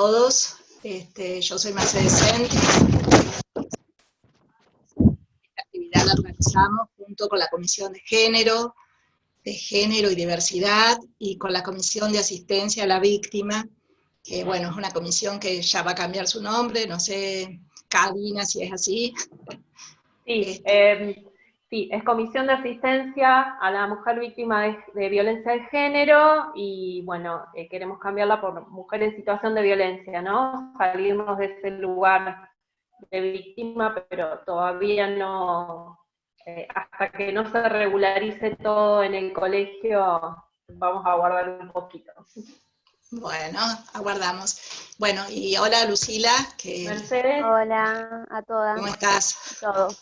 todos. Yo soy Mercedes Sentis. Esta actividad la organizamos junto con la Comisión de Género y Diversidad, y con la Comisión de Asistencia a la Víctima, que bueno, es una comisión que ya va a cambiar su nombre, no sé, Karina, si es así. Sí, sí, es Comisión de Asistencia a la Mujer Víctima de Violencia de Género, y bueno, queremos cambiarla por Mujer en Situación de Violencia, ¿no? Salirnos de ese lugar de víctima, pero todavía no, hasta que no se regularice todo en el colegio, vamos a aguardar un poquito. Bueno, aguardamos. Bueno, y hola Lucila. Mercedes. Hola a todas. ¿Cómo estás? Todo.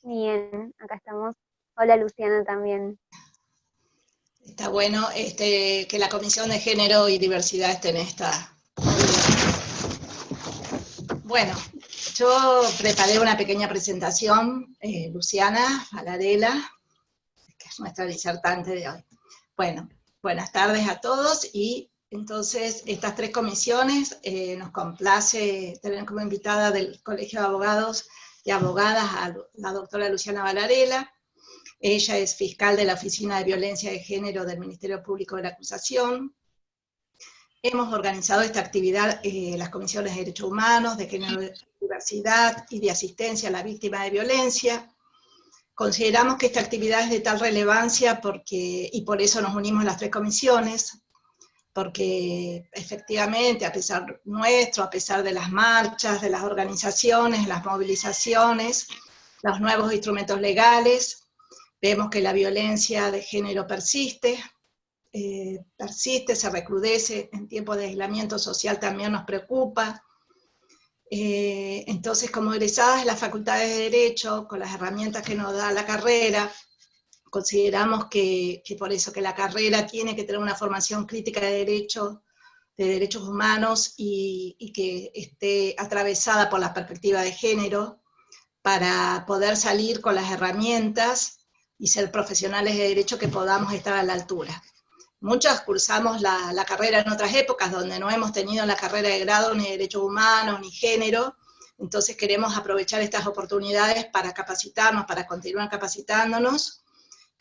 Bien, acá estamos. Hola Luciana también. Está bueno que la Comisión de Género y Diversidad esté en esta. Bueno, yo preparé una pequeña presentación, Luciana Valarela, que es nuestra disertante de hoy. Bueno, buenas tardes a todos, y entonces estas tres comisiones nos complace tener como invitada del Colegio de Abogados y Abogadas a la doctora Luciana Valarela. Ella es fiscal de la Oficina de Violencia de Género del Ministerio Público de la Acusación. Hemos organizado esta actividad las comisiones de Derechos Humanos, de Género, Diversidad y de Asistencia a la Víctima de Violencia. Consideramos que esta actividad es de tal relevancia y por eso nos unimos las tres comisiones, porque efectivamente, a pesar nuestro, a pesar de las marchas, de las organizaciones, las movilizaciones, los nuevos instrumentos legales, vemos que la violencia de género persiste, se recrudece, en tiempos de aislamiento social también nos preocupa. Entonces, como egresadas de las facultades de Derecho, con las herramientas que nos da la carrera, consideramos que por eso que la carrera tiene que tener una formación crítica de derechos humanos, y que esté atravesada por la perspectiva de género, para poder salir con las herramientas y ser profesionales de derecho que podamos estar a la altura. Muchos cursamos la carrera en otras épocas, donde no hemos tenido la carrera de grado ni de derechos humanos, ni género, entonces queremos aprovechar estas oportunidades para capacitarnos, para continuar capacitándonos,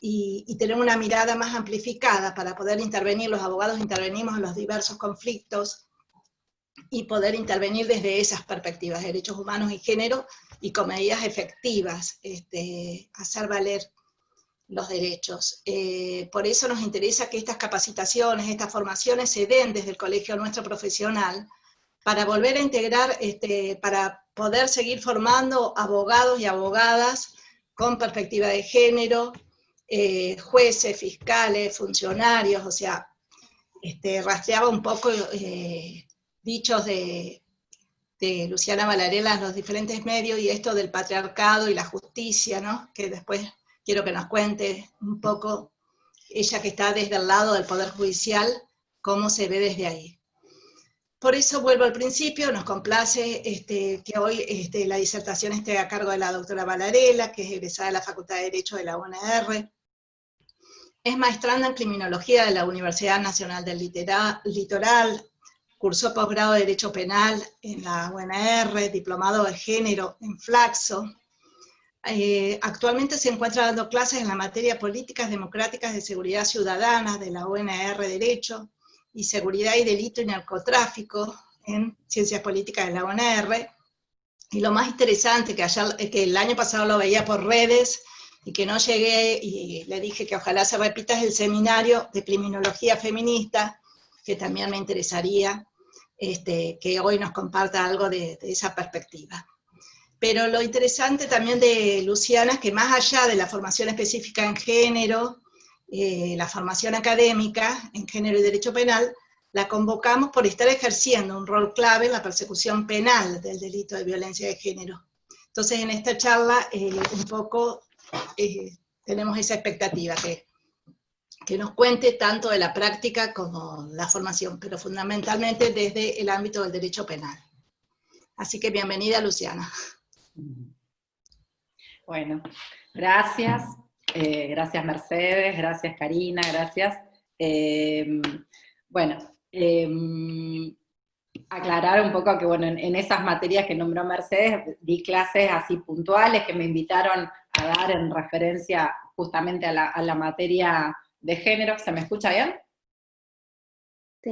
y tener una mirada más amplificada para poder intervenir. Los abogados intervenimos en los diversos conflictos, y poder intervenir desde esas perspectivas, de derechos humanos y género, y con medidas efectivas, hacer valer los derechos. Por eso nos interesa que estas capacitaciones, estas formaciones se den desde el colegio nuestro profesional, para volver a integrar, para poder seguir formando abogados y abogadas con perspectiva de género, jueces, fiscales, funcionarios. O sea, rastreaba un poco dichos de Luciana Valarela en los diferentes medios, y esto del patriarcado y la justicia, ¿no? Que después quiero que nos cuente un poco, ella que está desde el lado del Poder Judicial, cómo se ve desde ahí. Por eso vuelvo al principio, nos complace que hoy la disertación esté a cargo de la doctora Valarela, que es egresada de la Facultad de Derecho de la UNR. Es maestranda en Criminología de la Universidad Nacional del Litoral, cursó posgrado de Derecho Penal en la UNR, diplomado de Género en Flaxo. Actualmente se encuentra dando clases en la materia Políticas Democráticas de Seguridad Ciudadana de la UNR Derecho, y Seguridad y Delito y Narcotráfico en Ciencias Políticas de la UNR. Y lo más interesante, que el año pasado lo veía por redes, y que no llegué, y le dije que ojalá se repita, es el seminario de Criminología Feminista, que también me interesaría que hoy nos comparta algo de esa perspectiva. Pero lo interesante también de Luciana es que, más allá de la formación específica en género, la formación académica en género y derecho penal, la convocamos por estar ejerciendo un rol clave en la persecución penal del delito de violencia de género. Entonces, en esta charla, un poco tenemos esa expectativa, que nos cuente tanto de la práctica como la formación, pero fundamentalmente desde el ámbito del derecho penal. Así que bienvenida, Luciana. Bueno, gracias. Gracias Mercedes, gracias Karina, gracias. Bueno, aclarar un poco que, bueno, en esas materias que nombró Mercedes, di clases así puntuales que me invitaron a dar en referencia justamente a la materia de género. ¿Se me escucha bien? Sí.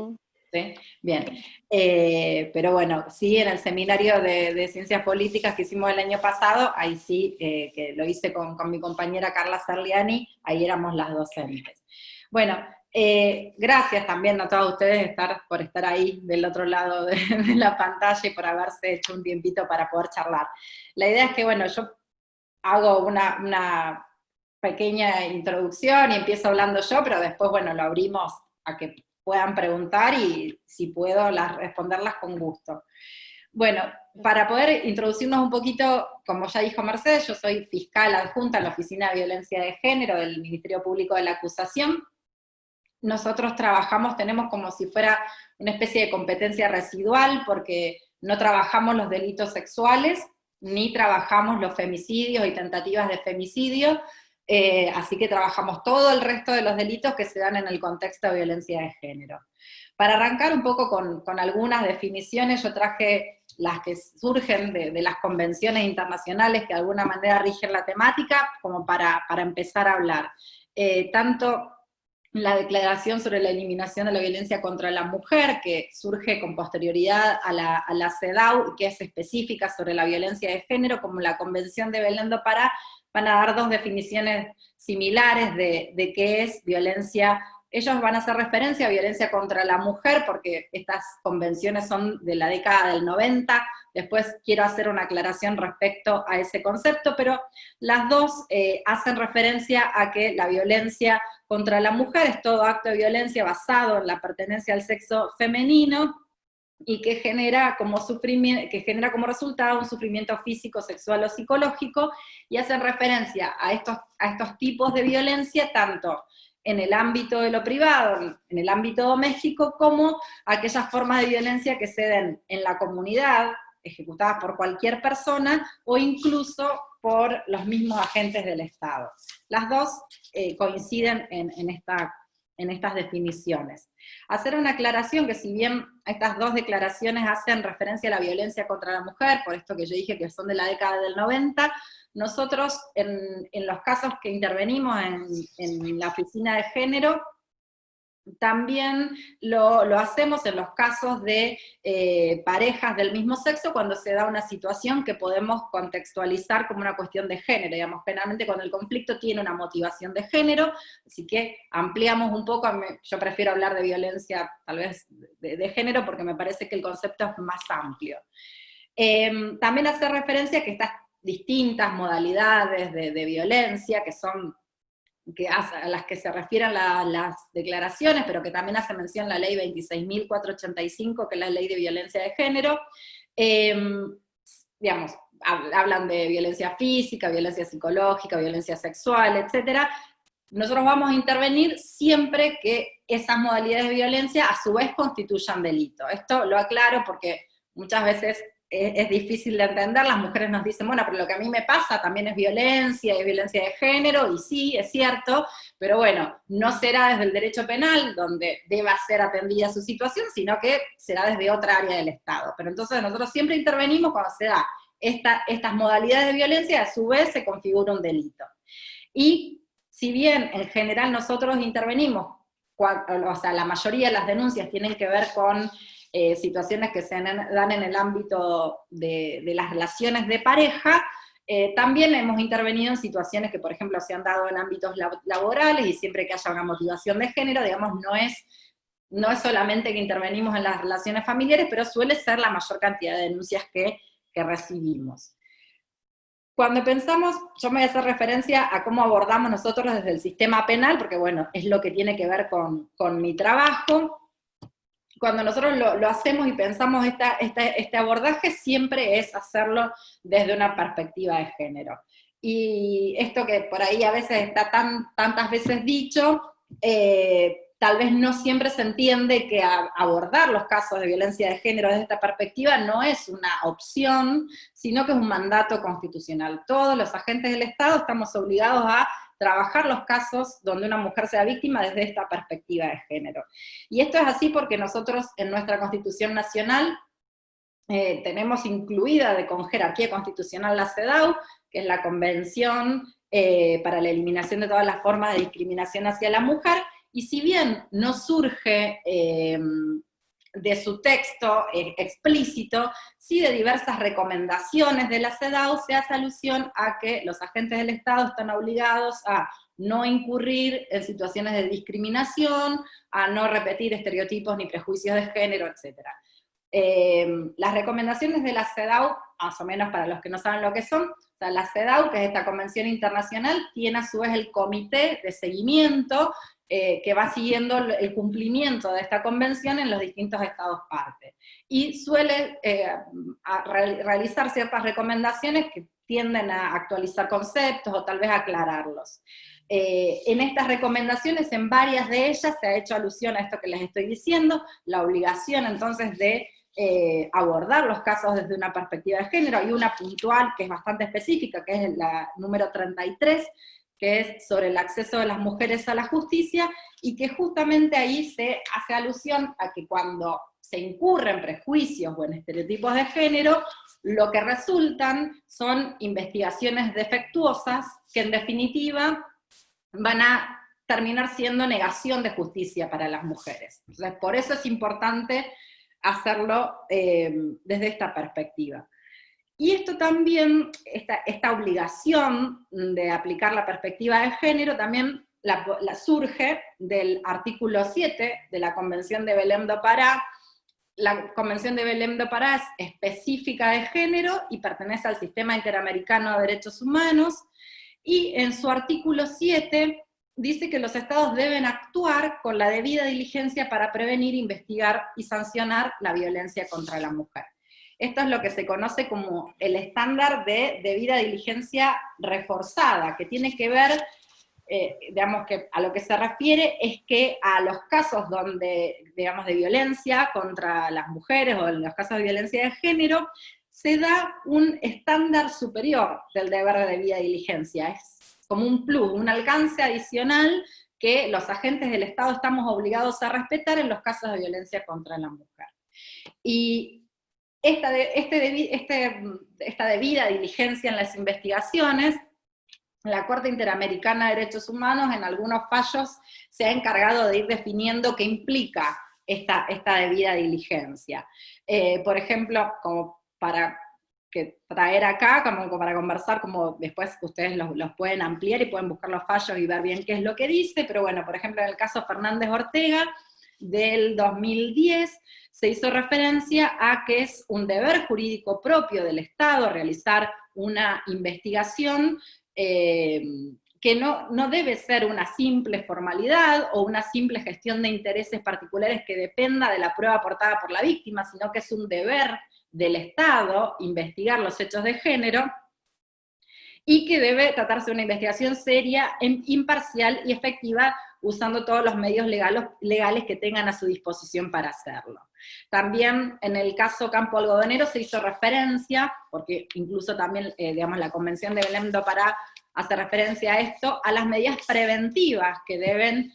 ¿Sí? Bien. Pero bueno, sí, en el seminario de Ciencias Políticas que hicimos el año pasado, ahí sí, que lo hice con mi compañera Carla Serliani, ahí éramos las docentes. Bueno, gracias también a todos ustedes por estar ahí del otro lado de la pantalla y por haberse hecho un tiempito para poder charlar. La idea es que, bueno, yo hago una pequeña introducción y empiezo hablando yo, pero después, bueno, lo abrimos a que puedan preguntar y si puedo responderlas con gusto. Bueno, para poder introducirnos un poquito, como ya dijo Mercedes, yo soy fiscal adjunta en la Oficina de Violencia de Género del Ministerio Público de la Acusación. Nosotros trabajamos, tenemos como si fuera una especie de competencia residual, porque no trabajamos los delitos sexuales, ni trabajamos los femicidios y tentativas de femicidio, así que trabajamos todo el resto de los delitos que se dan en el contexto de violencia de género. Para arrancar un poco con algunas definiciones, yo traje las que surgen de las convenciones internacionales que de alguna manera rigen la temática, como para empezar a hablar. Tanto la Declaración sobre la Eliminación de la Violencia contra la Mujer, que surge con posterioridad a la CEDAW, que es específica sobre la violencia de género, como la Convención de Belén do Pará, van a dar dos definiciones similares de qué es violencia. Ellos van a hacer referencia a violencia contra la mujer, porque estas convenciones son de la década del 90, después quiero hacer una aclaración respecto a ese concepto, pero las dos hacen referencia a que la violencia contra la mujer es todo acto de violencia basado en la pertenencia al sexo femenino, y que genera como resultado un sufrimiento físico, sexual o psicológico, y hacen referencia a estos tipos de violencia tanto en el ámbito de lo privado, en el ámbito doméstico, como aquellas formas de violencia que se den en la comunidad, ejecutadas por cualquier persona, o incluso por los mismos agentes del Estado. Las dos coinciden en estas definiciones. Hacer una aclaración que si bien estas dos declaraciones hacen referencia a la violencia contra la mujer, por esto que yo dije que son de la década del 90, nosotros en los casos que intervenimos en la oficina de género, también lo hacemos en los casos de parejas del mismo sexo, cuando se da una situación que podemos contextualizar como una cuestión de género. Digamos, generalmente cuando el conflicto tiene una motivación de género, así que ampliamos un poco. Yo prefiero hablar de violencia, tal vez, de género, porque me parece que el concepto es más amplio. También hace referencia a que estas distintas modalidades de violencia, que son a las que se refieren las declaraciones, pero que también hace mención la ley 26.485, que es la ley de violencia de género, digamos, hablan de violencia física, violencia psicológica, violencia sexual, etc. Nosotros vamos a intervenir siempre que esas modalidades de violencia a su vez constituyan delito. Esto lo aclaro porque muchas veces es difícil de entender. Las mujeres nos dicen, bueno, pero lo que a mí me pasa también es violencia de género, y sí, es cierto, pero bueno, no será desde el derecho penal, donde deba ser atendida su situación, sino que será desde otra área del Estado. Pero entonces nosotros siempre intervenimos cuando se da estas modalidades de violencia, y a su vez se configura un delito. Y si bien en general nosotros intervenimos, o sea, la mayoría de las denuncias tienen que ver con situaciones que se dan en el ámbito de las relaciones de pareja, también hemos intervenido en situaciones que, por ejemplo, se han dado en ámbitos laborales, y siempre que haya una motivación de género, digamos, no es solamente que intervenimos en las relaciones familiares, pero suele ser la mayor cantidad de denuncias que recibimos. Cuando pensamos, yo me voy a hacer referencia a cómo abordamos nosotros desde el sistema penal, porque bueno, es lo que tiene que ver con mi trabajo. Cuando nosotros lo hacemos y pensamos este abordaje, siempre es hacerlo desde una perspectiva de género. Y esto que por ahí a veces está tantas veces dicho, tal vez no siempre se entiende que abordar los casos de violencia de género desde esta perspectiva no es una opción, sino que es un mandato constitucional. Todos los agentes del Estado estamos obligados a trabajar los casos donde una mujer sea víctima desde esta perspectiva de género. Y esto es así porque nosotros en nuestra Constitución Nacional tenemos incluida con jerarquía constitucional la CEDAW, que es la Convención para la Eliminación de todas las formas de discriminación hacia la mujer, y si bien no surge de su texto explícito, sí de diversas recomendaciones de la CEDAW se hace alusión a que los agentes del Estado están obligados a no incurrir en situaciones de discriminación, a no repetir estereotipos ni prejuicios de género, etc. Las recomendaciones de la CEDAW, más o menos para los que no saben lo que son, o sea, la CEDAW, que es esta convención internacional, tiene a su vez el comité de seguimiento que va siguiendo el cumplimiento de esta convención en los distintos estados parte. Y suele realizar ciertas recomendaciones que tienden a actualizar conceptos o tal vez aclararlos. En estas recomendaciones, en varias de ellas, se ha hecho alusión a esto que les estoy diciendo, la obligación entonces de abordar los casos desde una perspectiva de género. Hay una puntual que es bastante específica, que es la número 33, que es sobre el acceso de las mujeres a la justicia, y que justamente ahí se hace alusión a que cuando se incurre en prejuicios o en estereotipos de género, lo que resultan son investigaciones defectuosas que en definitiva van a terminar siendo negación de justicia para las mujeres. Entonces, por eso es importante hacerlo desde esta perspectiva. Y esto también, esta obligación de aplicar la perspectiva de género, también surge del artículo 7 de la Convención de Belém do Pará. La Convención de Belém do Pará es específica de género y pertenece al Sistema Interamericano de Derechos Humanos, y en su artículo 7 dice que los estados deben actuar con la debida diligencia para prevenir, investigar y sancionar la violencia contra la mujer. Esto es lo que se conoce como el estándar de debida diligencia reforzada, que tiene que ver, digamos que a lo que se refiere es que a los casos donde, digamos, de violencia contra las mujeres o en los casos de violencia de género, se da un estándar superior del deber de debida diligencia. Es como un plus, un alcance adicional que los agentes del Estado estamos obligados a respetar en los casos de violencia contra la mujer. Y esta debida diligencia en las investigaciones, la Corte Interamericana de Derechos Humanos en algunos fallos se ha encargado de ir definiendo qué implica esta debida diligencia. Por ejemplo, como para traer acá, como para conversar, como después ustedes los pueden ampliar y pueden buscar los fallos y ver bien qué es lo que dice, pero bueno, por ejemplo en el caso Fernández Ortega, del 2010, se hizo referencia a que es un deber jurídico propio del Estado realizar una investigación que no debe ser una simple formalidad o una simple gestión de intereses particulares que dependa de la prueba aportada por la víctima, sino que es un deber del Estado investigar los hechos de género, y que debe tratarse de una investigación seria, imparcial y efectiva, usando todos los medios legales que tengan a su disposición para hacerlo. También en el caso Campo Algodonero se hizo referencia, porque incluso también, digamos, la Convención de Belém do Pará hace referencia a esto, a las medidas preventivas que deben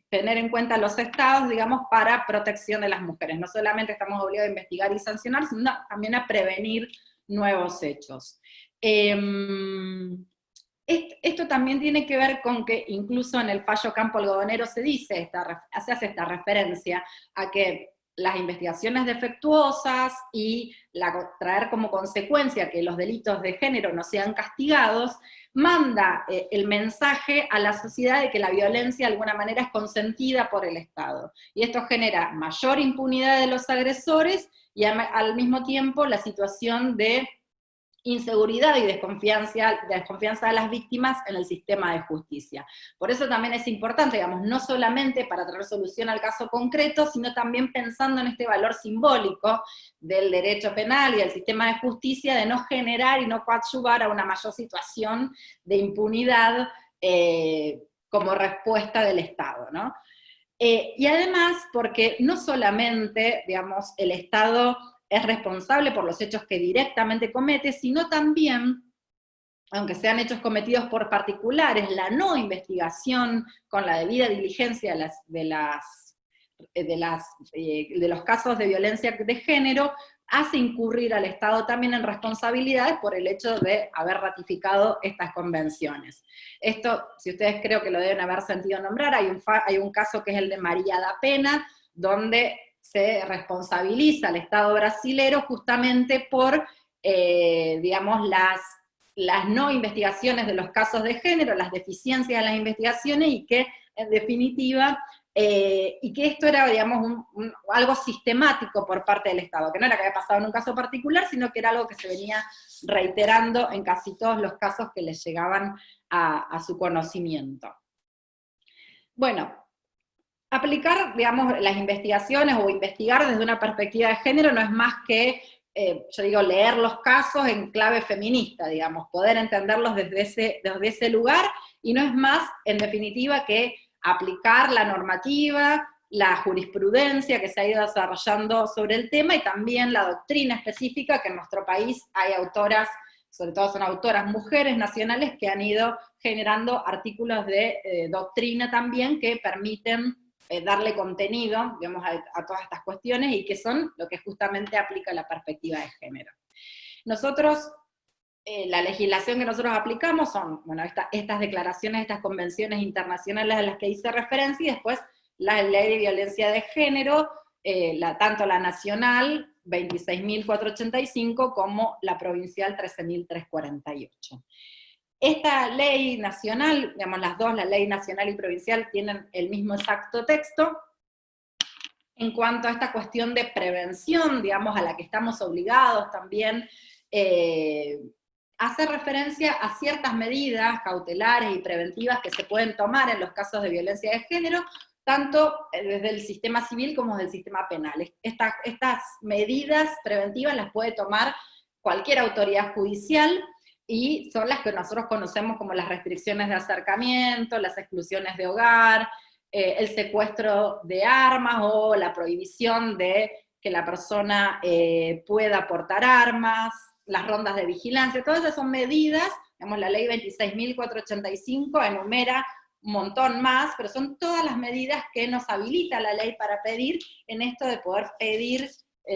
tener en cuenta los estados, digamos, para protección de las mujeres. No solamente estamos obligados a investigar y sancionar, sino también a prevenir nuevos hechos. Esto también tiene que ver con que incluso en el fallo Campo Algodonero se hace esta referencia a que las investigaciones defectuosas y traer como consecuencia que los delitos de género no sean castigados, manda el mensaje a la sociedad de que la violencia de alguna manera es consentida por el Estado. Y esto genera mayor impunidad de los agresores y al mismo tiempo la situación de inseguridad y desconfianza de las víctimas en el sistema de justicia. Por eso también es importante, digamos, no solamente para traer solución al caso concreto, sino también pensando en este valor simbólico del derecho penal y del sistema de justicia, de no generar y no coadyuvar a una mayor situación de impunidad como respuesta del Estado, ¿no? Y además, porque no solamente, digamos, el Estado es responsable por los hechos que directamente comete, sino también, aunque sean hechos cometidos por particulares, la no investigación con la debida diligencia de los casos de violencia de género hace incurrir al Estado también en responsabilidades por el hecho de haber ratificado estas convenciones. Esto, si ustedes creo que lo deben haber sentido nombrar, hay un caso que es el de María da Pena, donde se responsabiliza al Estado brasilero justamente por, digamos, las no investigaciones de los casos de género, las deficiencias en las investigaciones, y que, en definitiva, y que esto era, digamos, algo sistemático por parte del Estado, que no era que había pasado en un caso particular, sino que era algo que se venía reiterando en casi todos los casos que les llegaban a su conocimiento. Bueno, aplicar, digamos, las investigaciones o investigar desde una perspectiva de género no es más que, yo digo, leer los casos en clave feminista, digamos, poder entenderlos desde ese lugar, y no es más, en definitiva, que aplicar la normativa, la jurisprudencia que se ha ido desarrollando sobre el tema, y también la doctrina específica, que en nuestro país hay autoras, sobre todo son autoras mujeres nacionales, que han ido generando artículos de doctrina también, que permiten darle contenido, digamos, a todas estas cuestiones, y que son lo que justamente aplica la perspectiva de género. Nosotros, la legislación que nosotros aplicamos son, bueno, estas declaraciones, estas convenciones internacionales a las que hice referencia, y después la ley de violencia de género, tanto la nacional, 26.485, como la provincial, 13.348. Esta ley nacional, digamos las dos, la ley nacional y provincial, tienen el mismo exacto texto. En cuanto a esta cuestión de prevención, digamos, a la que estamos obligados también, hace referencia a ciertas medidas cautelares y preventivas que se pueden tomar en los casos de violencia de género, tanto desde el sistema civil como desde el sistema penal. Estas medidas preventivas las puede tomar cualquier autoridad judicial, y son las que nosotros conocemos como las restricciones de acercamiento, las exclusiones de hogar, el secuestro de armas, o la prohibición de que la persona pueda portar armas, las rondas de vigilancia. Todas esas son medidas, digamos, la ley 26.485 enumera un montón más, pero son todas las medidas que nos habilita la ley para pedir, en esto de poder pedir,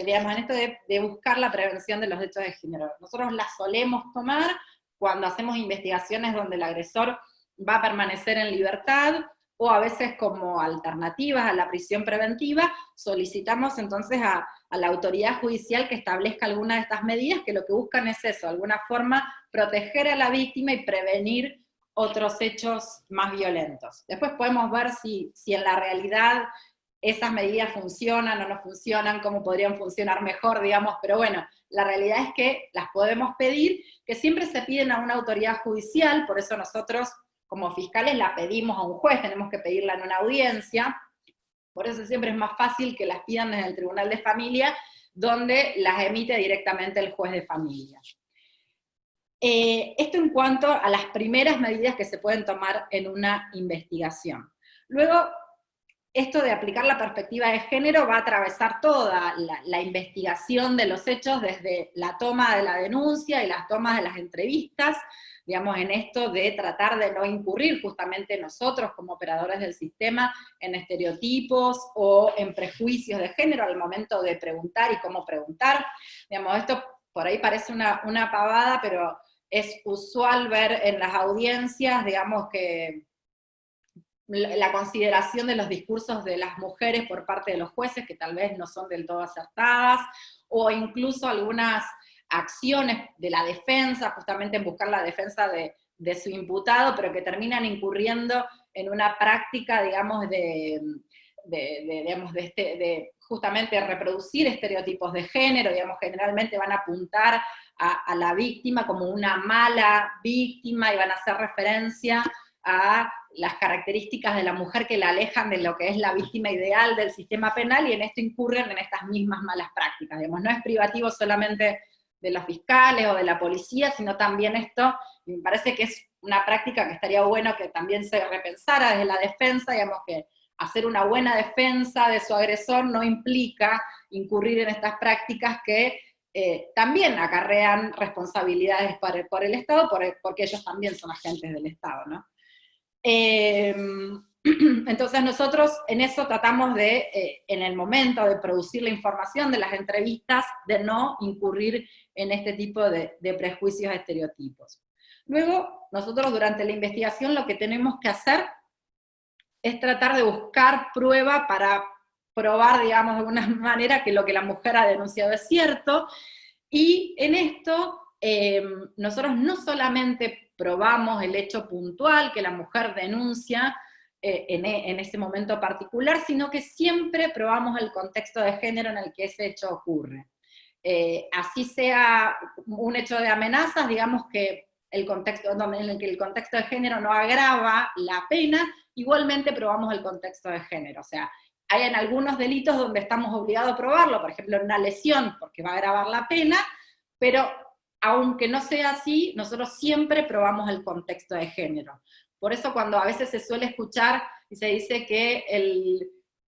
digamos, en esto de buscar la prevención de los hechos de género. Nosotros las solemos tomar cuando hacemos investigaciones donde el agresor va a permanecer en libertad, o a veces como alternativas a la prisión preventiva, solicitamos entonces a la autoridad judicial que establezca alguna de estas medidas, que lo que buscan es eso, de alguna forma proteger a la víctima y prevenir otros hechos más violentos. Después podemos ver si en la realidad esas medidas funcionan o no funcionan, cómo podrían funcionar mejor, digamos, pero bueno, la realidad es que las podemos pedir, que siempre se piden a una autoridad judicial, por eso nosotros como fiscales la pedimos a un juez, tenemos que pedirla en una audiencia, por eso siempre es más fácil que las pidan desde el Tribunal de Familia, donde las emite directamente el juez de familia. Esto en cuanto a las primeras medidas que se pueden tomar en una investigación. Luego, esto de aplicar la perspectiva de género va a atravesar toda la investigación de los hechos, desde la toma de la denuncia y las tomas de las entrevistas, digamos, en esto de tratar de no incurrir justamente nosotros como operadores del sistema en estereotipos o en prejuicios de género al momento de preguntar y cómo preguntar. Digamos, esto por ahí parece una pavada, pero es usual ver en las audiencias, digamos, que la consideración de los discursos de las mujeres por parte de los jueces, que tal vez no son del todo acertadas, o incluso algunas acciones de la defensa, justamente en buscar la defensa de su imputado, pero que terminan incurriendo en una práctica, digamos, de justamente reproducir estereotipos de género, digamos, generalmente van a apuntar a la víctima como una mala víctima, y van a hacer referencia a las características de la mujer que la alejan de lo que es la víctima ideal del sistema penal, y en esto incurren en estas mismas malas prácticas. Digamos, no es privativo solamente de los fiscales o de la policía, sino también esto, y me parece que es una práctica que estaría bueno que también se repensara desde la defensa, digamos, que hacer una buena defensa de su agresor no implica incurrir en estas prácticas que también acarrean responsabilidades por el Estado, porque ellos también son agentes del Estado, ¿no? Entonces nosotros en eso tratamos de, en el momento de producir la información de las entrevistas, de no incurrir en este tipo de prejuicios, estereotipos. Luego, nosotros durante la investigación lo que tenemos que hacer es tratar de buscar prueba para probar, digamos, de alguna manera que lo que la mujer ha denunciado es cierto, y en esto nosotros no solamente probamos el hecho puntual que la mujer denuncia en ese momento particular, sino que siempre probamos el contexto de género en el que ese hecho ocurre. Así sea un hecho de amenazas, digamos que el contexto, en el que el contexto de género no agrava la pena, igualmente probamos el contexto de género. O sea, hay en algunos delitos donde estamos obligados a probarlo, por ejemplo en una lesión, porque va a agravar la pena, pero aunque no sea así, nosotros siempre probamos el contexto de género. Por eso cuando a veces se suele escuchar y se dice que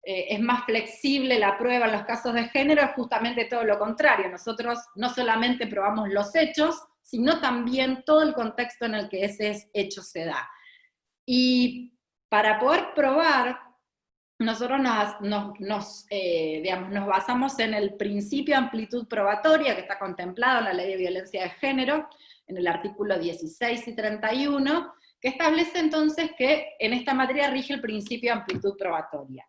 es más flexible la prueba en los casos de género, es justamente todo lo contrario. Nosotros no solamente probamos los hechos, sino también todo el contexto en el que ese hecho se da. Y para poder probar, nosotros nos basamos en el principio de amplitud probatoria que está contemplado en la Ley de Violencia de Género, en el artículo 16 y 31, que establece entonces que en esta materia rige el principio de amplitud probatoria.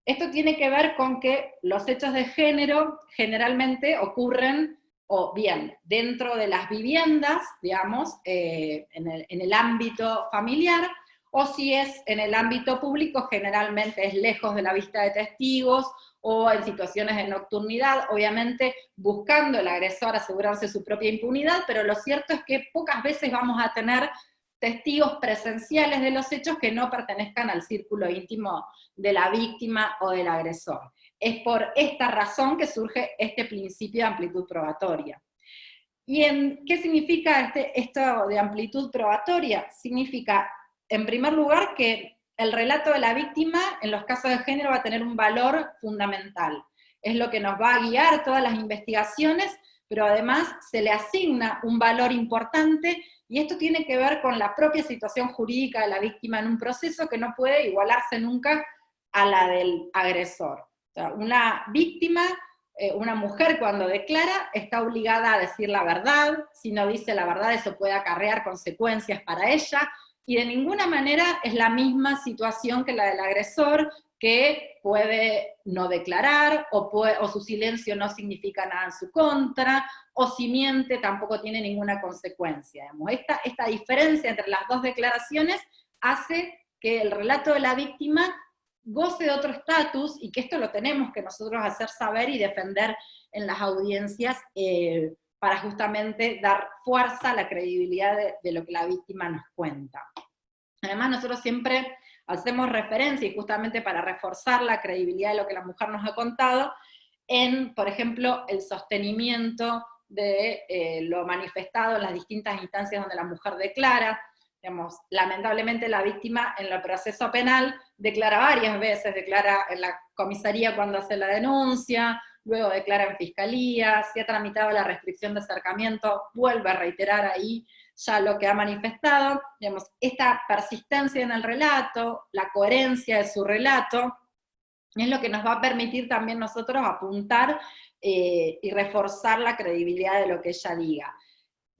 Esto tiene que ver con que los hechos de género generalmente ocurren, o bien dentro de las viviendas, digamos, en el ámbito familiar, o si es en el ámbito público, generalmente es lejos de la vista de testigos, o en situaciones de nocturnidad, obviamente buscando el agresor asegurarse su propia impunidad, pero lo cierto es que pocas veces vamos a tener testigos presenciales de los hechos que no pertenezcan al círculo íntimo de la víctima o del agresor. Es por esta razón que surge este principio de amplitud probatoria. ¿Y qué significa esto de amplitud probatoria? Significa, en primer lugar, que el relato de la víctima en los casos de género va a tener un valor fundamental. Es lo que nos va a guiar todas las investigaciones, pero además se le asigna un valor importante, y esto tiene que ver con la propia situación jurídica de la víctima en un proceso que no puede igualarse nunca a la del agresor. O sea, una víctima, una mujer cuando declara, está obligada a decir la verdad. Si no dice la verdad, eso puede acarrear consecuencias para ella, y de ninguna manera es la misma situación que la del agresor, que puede no declarar, o su silencio no significa nada en su contra, o si miente tampoco tiene ninguna consecuencia. Esta diferencia entre las dos declaraciones hace que el relato de la víctima goce de otro estatus, y que esto lo tenemos que nosotros hacer saber y defender en las audiencias, para justamente dar fuerza a la credibilidad de lo que la víctima nos cuenta. Además, nosotros siempre hacemos referencia, y justamente para reforzar la credibilidad de lo que la mujer nos ha contado, en, por ejemplo, el sostenimiento de lo manifestado en las distintas instancias donde la mujer declara. Digamos, lamentablemente la víctima en el proceso penal declara varias veces, declara en la comisaría cuando hace la denuncia, luego declara en fiscalía, si ha tramitado la restricción de acercamiento, vuelve a reiterar ahí ya lo que ha manifestado. Digamos, esta persistencia en el relato, la coherencia de su relato, es lo que nos va a permitir también nosotros apuntar y reforzar la credibilidad de lo que ella diga.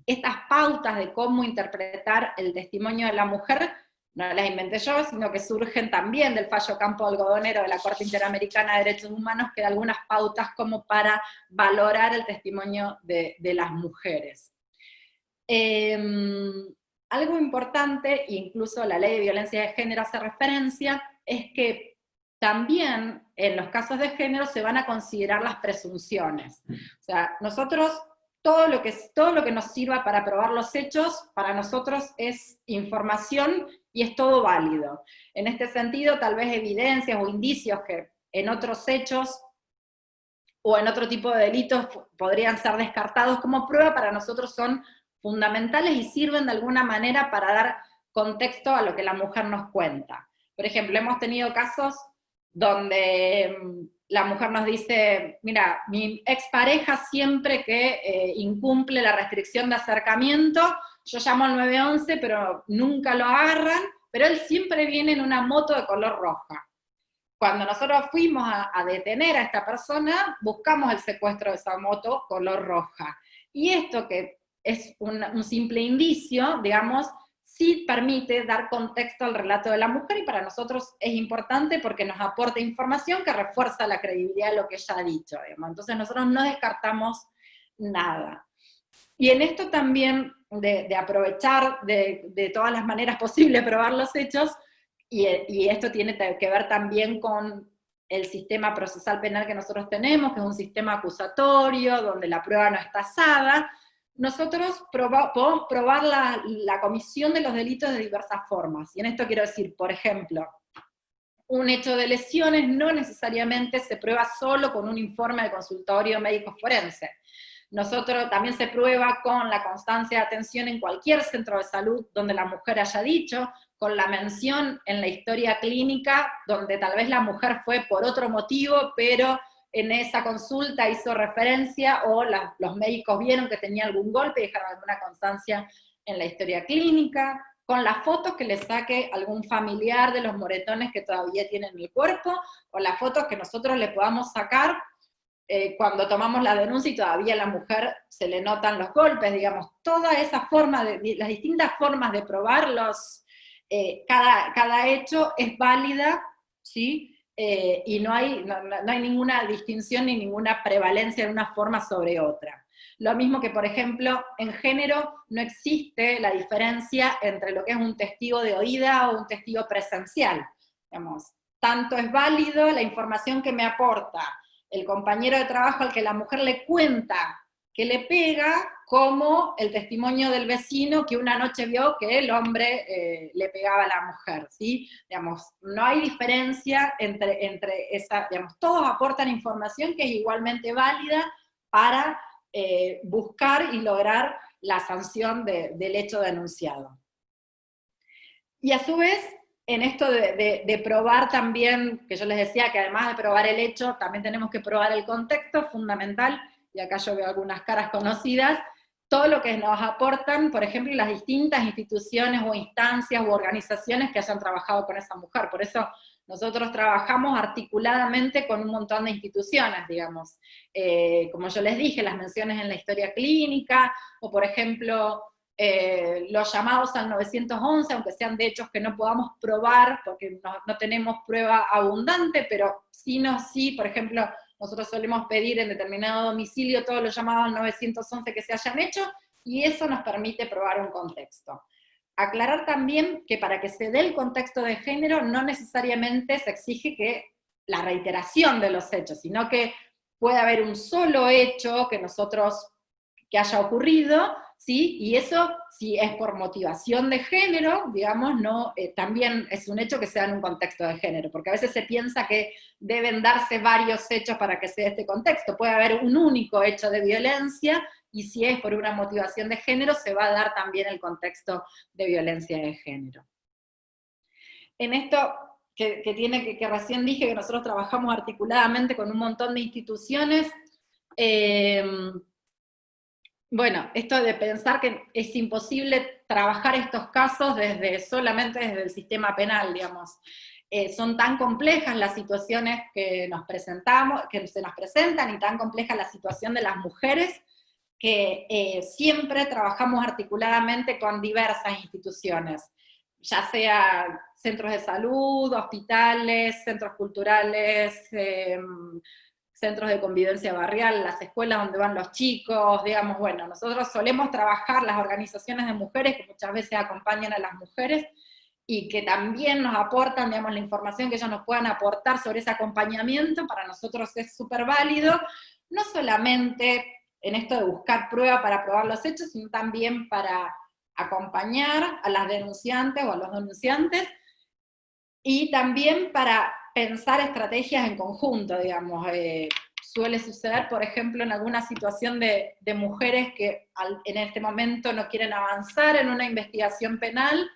Estas pautas de cómo interpretar el testimonio de la mujer no las inventé yo, sino que surgen también del fallo Campo Algodonero de la Corte Interamericana de Derechos Humanos, que da algunas pautas como para valorar el testimonio de las mujeres. Algo importante, incluso la Ley de Violencia de Género hace referencia, es que también en los casos de género se van a considerar las presunciones. O sea, nosotros, todo lo que nos sirva para probar los hechos, para nosotros es información y es todo válido. En este sentido, tal vez evidencias o indicios que en otros hechos o en otro tipo de delitos podrían ser descartados como prueba, para nosotros son fundamentales y sirven de alguna manera para dar contexto a lo que la mujer nos cuenta. Por ejemplo, hemos tenido casos donde la mujer nos dice, mira, mi expareja siempre que incumple la restricción de acercamiento, yo llamo al 911, pero nunca lo agarran, pero él siempre viene en una moto de color roja. Cuando nosotros fuimos a detener a esta persona, buscamos el secuestro de esa moto color roja. Y esto, que es un simple indicio, digamos, sí permite dar contexto al relato de la mujer, y para nosotros es importante porque nos aporta información que refuerza la credibilidad de lo que ella ha dicho, digamos. Entonces nosotros no descartamos nada. Y en esto también de aprovechar de todas las maneras posibles probar los hechos, y esto tiene que ver también con el sistema procesal penal que nosotros tenemos, que es un sistema acusatorio, donde la prueba no es tasada. Nosotros podemos probar la comisión de los delitos de diversas formas, y en esto quiero decir, por ejemplo, un hecho de lesiones no necesariamente se prueba solo con un informe de consultorio médico forense. Nosotros también se prueba con la constancia de atención en cualquier centro de salud donde la mujer haya dicho, con la mención en la historia clínica, donde tal vez la mujer fue por otro motivo, pero en esa consulta hizo referencia, o los médicos vieron que tenía algún golpe y dejaron alguna constancia en la historia clínica, con las fotos que le saque algún familiar de los moretones que todavía tiene en el cuerpo, o las fotos que nosotros le podamos sacar cuando tomamos la denuncia y todavía a la mujer se le notan los golpes, digamos, toda esa forma, las distintas formas de probarlos, cada hecho es válida, ¿sí? Y no hay ninguna distinción ni ninguna prevalencia de una forma sobre otra. Lo mismo que, por ejemplo, en género no existe la diferencia entre lo que es un testigo de oída o un testigo presencial, digamos. Tanto es válido la información que me aporta el compañero de trabajo al que la mujer le cuenta que le pega, como el testimonio del vecino que una noche vio que el hombre le pegaba a la mujer, ¿sí? Digamos, no hay diferencia entre esa, digamos, todos aportan información que es igualmente válida para buscar y lograr la sanción del hecho denunciado. Y a su vez, en esto de probar también, que yo les decía que además de probar el hecho, también tenemos que probar el contexto, fundamental, y acá yo veo algunas caras conocidas, todo lo que nos aportan, por ejemplo, las distintas instituciones o instancias u organizaciones que hayan trabajado con esa mujer. Por eso nosotros trabajamos articuladamente con un montón de instituciones, digamos. Como yo les dije, las menciones en la historia clínica, o por ejemplo, los llamados al 911, aunque sean de hechos que no podamos probar, porque no tenemos prueba abundante, pero sí, por ejemplo, nosotros solemos pedir en determinado domicilio todos los llamados al 911 que se hayan hecho, y eso nos permite probar un contexto. Aclarar también que para que se dé el contexto de género no necesariamente se exige que la reiteración de los hechos, sino que puede haber un solo hecho que haya ocurrido, ¿sí? Y eso, si es por motivación de género, digamos, también es un hecho que se da en un contexto de género, porque a veces se piensa que deben darse varios hechos para que se dé este contexto. Puede haber un único hecho de violencia, y si es por una motivación de género, se va a dar también el contexto de violencia de género. En esto que recién dije, que nosotros trabajamos articuladamente con un montón de instituciones, bueno, esto de pensar que es imposible trabajar estos casos solamente desde el sistema penal, digamos. Son tan complejas las situaciones que se nos presentan, y tan compleja la situación de las mujeres, que siempre trabajamos articuladamente con diversas instituciones, ya sea centros de salud, hospitales, centros culturales, centros de convivencia barrial, las escuelas donde van los chicos, digamos, bueno, nosotros solemos trabajar las organizaciones de mujeres que muchas veces acompañan a las mujeres, y que también nos aportan, digamos, la información que ellos nos puedan aportar sobre ese acompañamiento. Para nosotros es súper válido, no solamente en esto de buscar prueba para probar los hechos, sino también para acompañar a las denunciantes o a los denunciantes, y también para pensar estrategias en conjunto, digamos. Suele suceder, por ejemplo, en alguna situación de mujeres que en este momento no quieren avanzar en una investigación penal,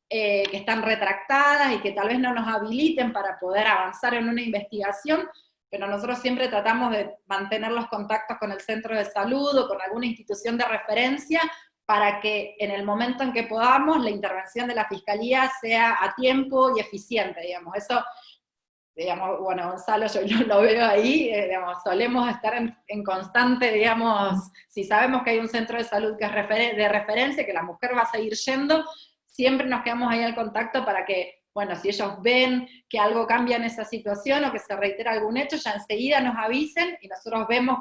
que están retractadas y que tal vez no nos habiliten para poder avanzar en una investigación, pero nosotros siempre tratamos de mantener los contactos con el centro de salud o con alguna institución de referencia para que en el momento en que podamos la intervención de la Fiscalía sea a tiempo y eficiente, digamos. Eso, digamos, bueno, Gonzalo, yo lo veo ahí, digamos, solemos estar en constante, digamos, si sabemos que hay un centro de salud que es de referencia, que la mujer va a seguir yendo, siempre nos quedamos ahí al contacto para que, bueno, si ellos ven que algo cambia en esa situación o que se reitera algún hecho, ya enseguida nos avisen y nosotros vemos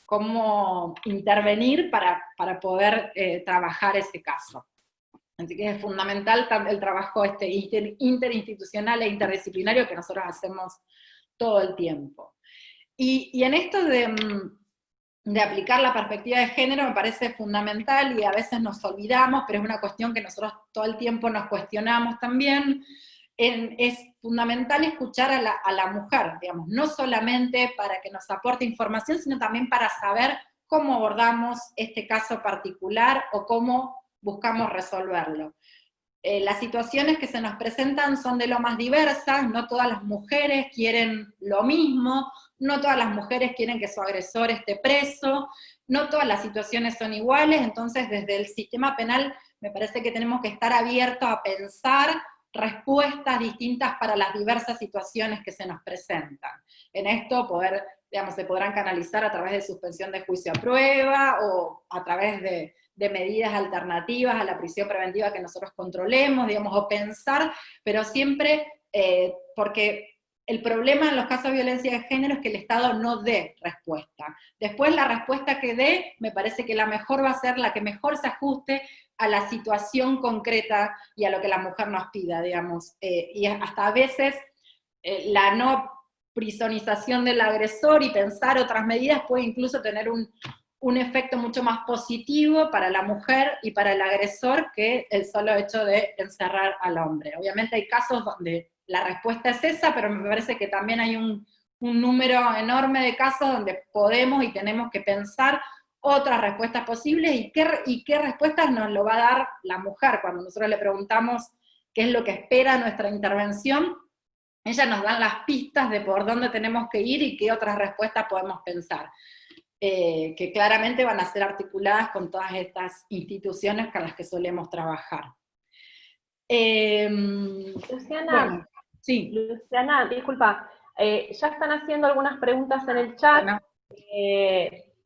cómo intervenir para poder trabajar ese caso. Así que es fundamental el trabajo interinstitucional e interdisciplinario que nosotros hacemos todo el tiempo. Y en esto de aplicar la perspectiva de género me parece fundamental, y a veces nos olvidamos, pero es una cuestión que nosotros todo el tiempo nos cuestionamos también. Es fundamental escuchar a la mujer, digamos, no solamente para que nos aporte información, sino también para saber cómo abordamos este caso particular o cómo buscamos resolverlo. Las situaciones que se nos presentan son de lo más diversas, no todas las mujeres quieren lo mismo, no todas las mujeres quieren que su agresor esté preso, no todas las situaciones son iguales, entonces desde el sistema penal me parece que tenemos que estar abiertos a pensar respuestas distintas para las diversas situaciones que se nos presentan. En esto digamos, se podrán canalizar a través de suspensión de juicio a prueba, o a través de medidas alternativas a la prisión preventiva que nosotros controlemos, digamos, o pensar, pero siempre, porque el problema en los casos de violencia de género es que el Estado no dé respuesta. Después la respuesta que dé, me parece que la mejor va a ser la que mejor se ajuste a la situación concreta y a lo que la mujer nos pida, digamos. Y hasta a veces la no prisonización del agresor y pensar otras medidas puede incluso tener un efecto mucho más positivo para la mujer y para el agresor que el solo hecho de encerrar al hombre. Obviamente hay casos donde la respuesta es esa, pero me parece que también hay un número enorme de casos donde podemos y tenemos que pensar otras respuestas posibles, y qué respuestas nos lo va a dar la mujer. Cuando nosotros le preguntamos qué es lo que espera nuestra intervención, ella nos dan las pistas de por dónde tenemos que ir y qué otras respuestas podemos pensar. Que claramente van a ser articuladas con todas estas instituciones con las que solemos trabajar. Luciana, bueno, sí. Luciana, disculpa, ya están haciendo algunas preguntas en el chat. Bueno.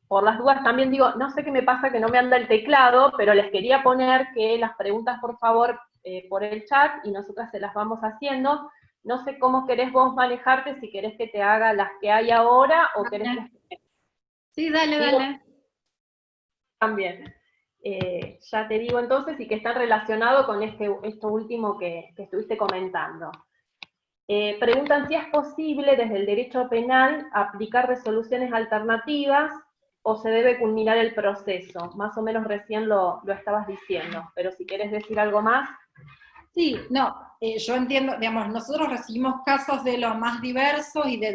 Por las dudas también digo, no sé qué me pasa que no me anda el teclado, pero les quería poner que las preguntas, por favor, por el chat, y nosotras se las vamos haciendo. No sé cómo querés vos manejarte, si querés que te haga las que hay ahora, o querés que... Sí, dale, digo, dale. También. Ya te digo entonces, y que están relacionados con esto último que estuviste comentando. Preguntan si es posible desde el derecho penal aplicar resoluciones alternativas o se debe culminar el proceso. Más o menos recién lo estabas diciendo, pero si querés decir algo más. Sí, no, yo entiendo, digamos, nosotros recibimos casos de lo más diversos y de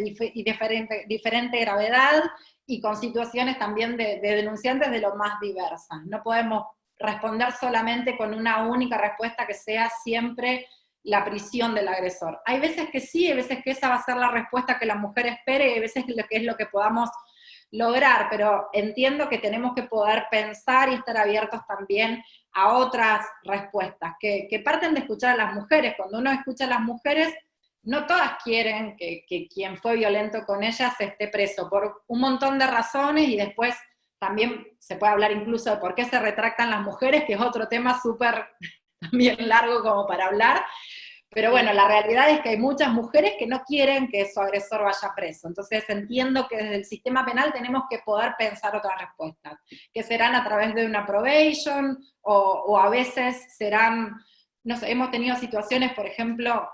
diferente gravedad, y con situaciones también de denunciantes de lo más diversas. No podemos responder solamente con una única respuesta que sea siempre la prisión del agresor. Hay veces que sí, hay veces que esa va a ser la respuesta que la mujer espere, y hay veces que es lo que podamos lograr, pero entiendo que tenemos que poder pensar y estar abiertos también a otras respuestas, que parten de escuchar a las mujeres. Cuando uno escucha a las mujeres, no todas quieren que quien fue violento con ellas esté preso, por un montón de razones, y después también se puede hablar incluso de por qué se retractan las mujeres, que es otro tema súper también largo como para hablar. Pero bueno, la realidad es que hay muchas mujeres que no quieren que su agresor vaya preso. Entonces entiendo que desde el sistema penal tenemos que poder pensar otras respuestas, que serán a través de una probation, o a veces serán, no sé, hemos tenido situaciones, por ejemplo,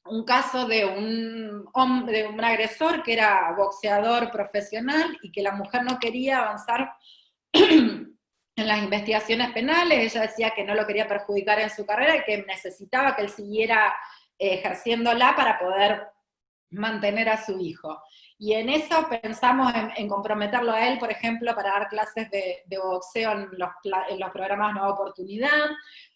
un caso de un agresor que era boxeador profesional y que la mujer no quería avanzar en las investigaciones penales. Ella decía que no lo quería perjudicar en su carrera y que necesitaba que él siguiera ejerciéndola para poder mantener a su hijo. Y en eso pensamos en comprometerlo a él, por ejemplo, para dar clases de boxeo en los programas Nueva Oportunidad.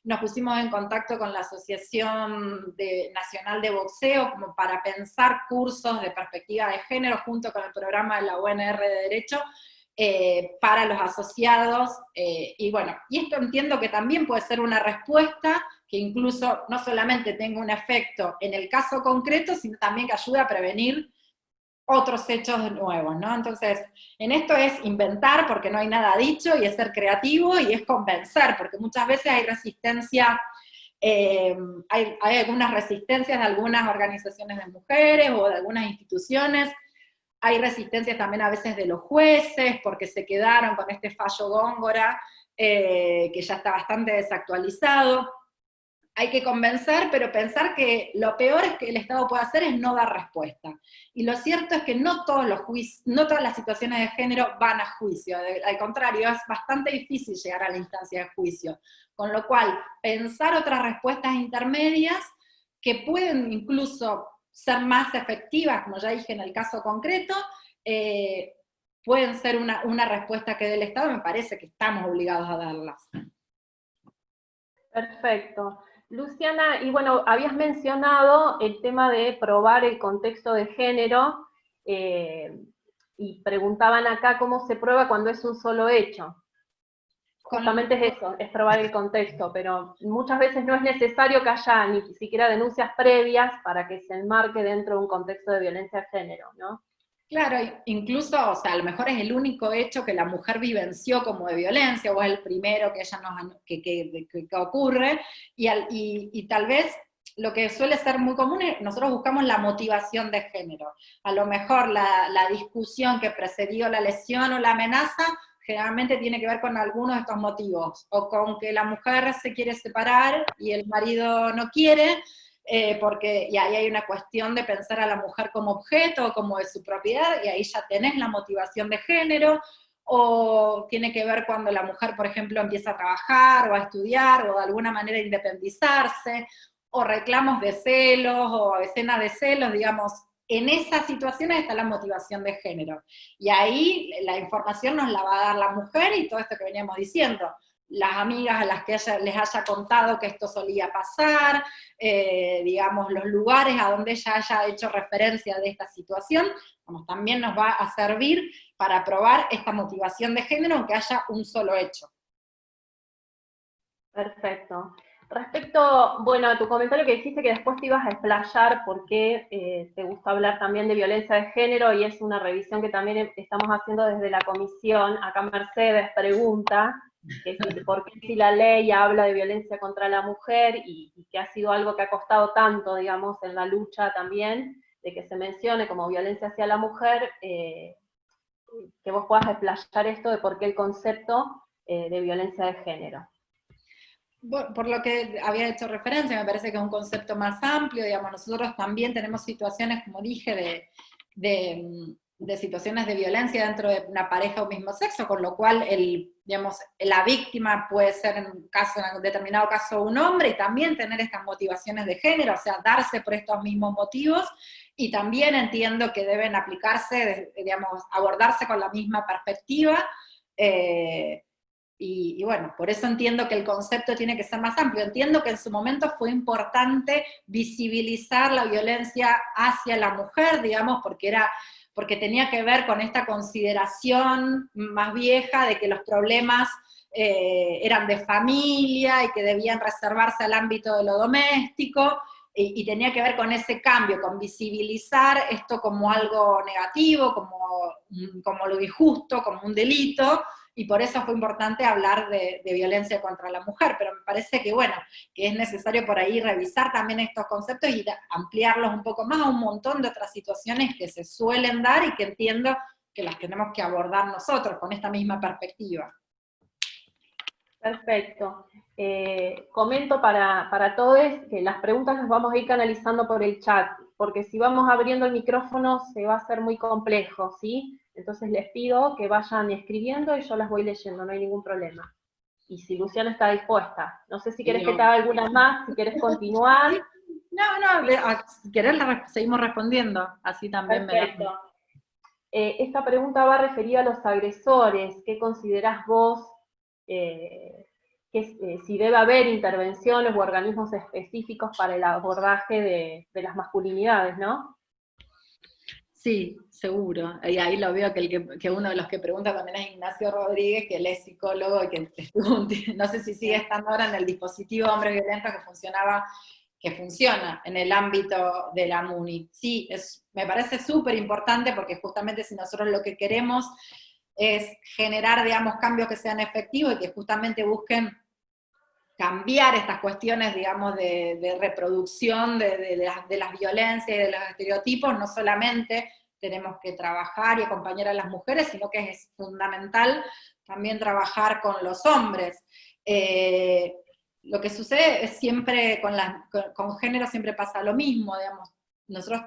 Nos pusimos en contacto con la Asociación Nacional de Boxeo como para pensar cursos de perspectiva de género junto con el programa de la UNR de Derecho, para los asociados, y bueno, y esto entiendo que también puede ser una respuesta que incluso no solamente tenga un efecto en el caso concreto, sino también que ayude a prevenir otros hechos nuevos, ¿no? Entonces, en esto es inventar porque no hay nada dicho, y es ser creativo, y es convencer, porque muchas veces hay resistencia, hay algunas resistencias de algunas organizaciones de mujeres o de algunas instituciones. Hay resistencias también a veces de los jueces, porque se quedaron con este fallo Góngora, que ya está bastante desactualizado. Hay que convencer, pero pensar que lo peor es que el Estado puede hacer es no dar respuesta. Y lo cierto es que no todas las situaciones de género van a juicio, al contrario, es bastante difícil llegar a la instancia de juicio. Con lo cual, pensar otras respuestas intermedias que pueden incluso ser más efectivas, como ya dije en el caso concreto, pueden ser una respuesta que dé el Estado, me parece que estamos obligados a darlas. Perfecto. Luciana, y bueno, habías mencionado el tema de probar el contexto de género, y preguntaban acá cómo se prueba cuando es un solo hecho. Justamente es eso, es probar el contexto, pero muchas veces no es necesario que haya ni siquiera denuncias previas para que se enmarque dentro de un contexto de violencia de género, ¿no? Claro, incluso, o sea, a lo mejor es el único hecho que la mujer vivenció como de violencia, o es el primero que ella que ocurre, y tal vez lo que suele ser muy común es, nosotros buscamos la motivación de género. A lo mejor la discusión que precedió la lesión o la amenaza generalmente tiene que ver con algunos de estos motivos, o con que la mujer se quiere separar y el marido no quiere, porque y ahí hay una cuestión de pensar a la mujer como objeto, como de su propiedad, y ahí ya tenés la motivación de género, o tiene que ver cuando la mujer, por ejemplo, empieza a trabajar, o a estudiar, o de alguna manera independizarse, o reclamos de celos, o escenas de celos, digamos. En esas situaciones está la motivación de género. Y ahí la información nos la va a dar la mujer, y todo esto que veníamos diciendo, las amigas a las que les haya contado que esto solía pasar, digamos, los lugares a donde ella haya hecho referencia de esta situación, como también nos va a servir para probar esta motivación de género, aunque haya un solo hecho. Perfecto. Respecto, bueno, a tu comentario que dijiste que después te ibas a explayar porque te gusta hablar también de violencia de género, y es una revisión que también estamos haciendo desde la comisión. Acá Mercedes pregunta que por qué si la ley habla de violencia contra la mujer, y que ha sido algo que ha costado tanto, digamos, en la lucha también, de que se mencione como violencia hacia la mujer, que vos puedas explayar esto de por qué el concepto de violencia de género. Por lo que había hecho referencia, me parece que es un concepto más amplio, digamos, nosotros también tenemos situaciones, como dije, de situaciones de violencia dentro de una pareja o mismo sexo, con lo cual digamos, la víctima puede ser en un determinado caso un hombre, y también tener estas motivaciones de género, o sea, darse por estos mismos motivos, y también entiendo que deben aplicarse, digamos, abordarse con la misma perspectiva, y bueno, por eso entiendo que el concepto tiene que ser más amplio. Entiendo que en su momento fue importante visibilizar la violencia hacia la mujer, digamos, porque tenía que ver con esta consideración más vieja de que los problemas eran de familia y que debían reservarse al ámbito de lo doméstico, y tenía que ver con ese cambio, con visibilizar esto como algo negativo, como lo injusto, como un delito, y por eso fue importante hablar de violencia contra la mujer, pero me parece que, bueno, que es necesario por ahí revisar también estos conceptos y ampliarlos un poco más a un montón de otras situaciones que se suelen dar y que entiendo que las tenemos que abordar nosotros con esta misma perspectiva. Perfecto. Comento para todos que las preguntas las vamos a ir canalizando por el chat, porque si vamos abriendo el micrófono se va a hacer muy complejo, ¿sí? Entonces les pido que vayan escribiendo y yo las voy leyendo, no hay ningún problema. Y si Luciana está dispuesta. No sé si querés que te haga alguna más, si querés continuar. No, si querés seguimos respondiendo, así también. Perfecto. Esta pregunta va referida a los agresores. ¿Qué considerás vos? Si debe haber intervenciones u organismos específicos para el abordaje de las masculinidades, ¿no? Sí, seguro. Y ahí lo veo que uno de los que pregunta también es Ignacio Rodríguez, que él es psicólogo y que estuvo no sé si sigue estando ahora en el dispositivo Hombres Violentos que funciona en el ámbito de la MUNI. Sí, me parece súper importante porque justamente si nosotros lo que queremos es generar, digamos, cambios que sean efectivos y que justamente busquen cambiar estas cuestiones, digamos, de reproducción de las violencias y de los estereotipos, no solamente tenemos que trabajar y acompañar a las mujeres, sino que es fundamental también trabajar con los hombres. Lo que sucede es siempre, con género siempre pasa lo mismo, digamos, nosotros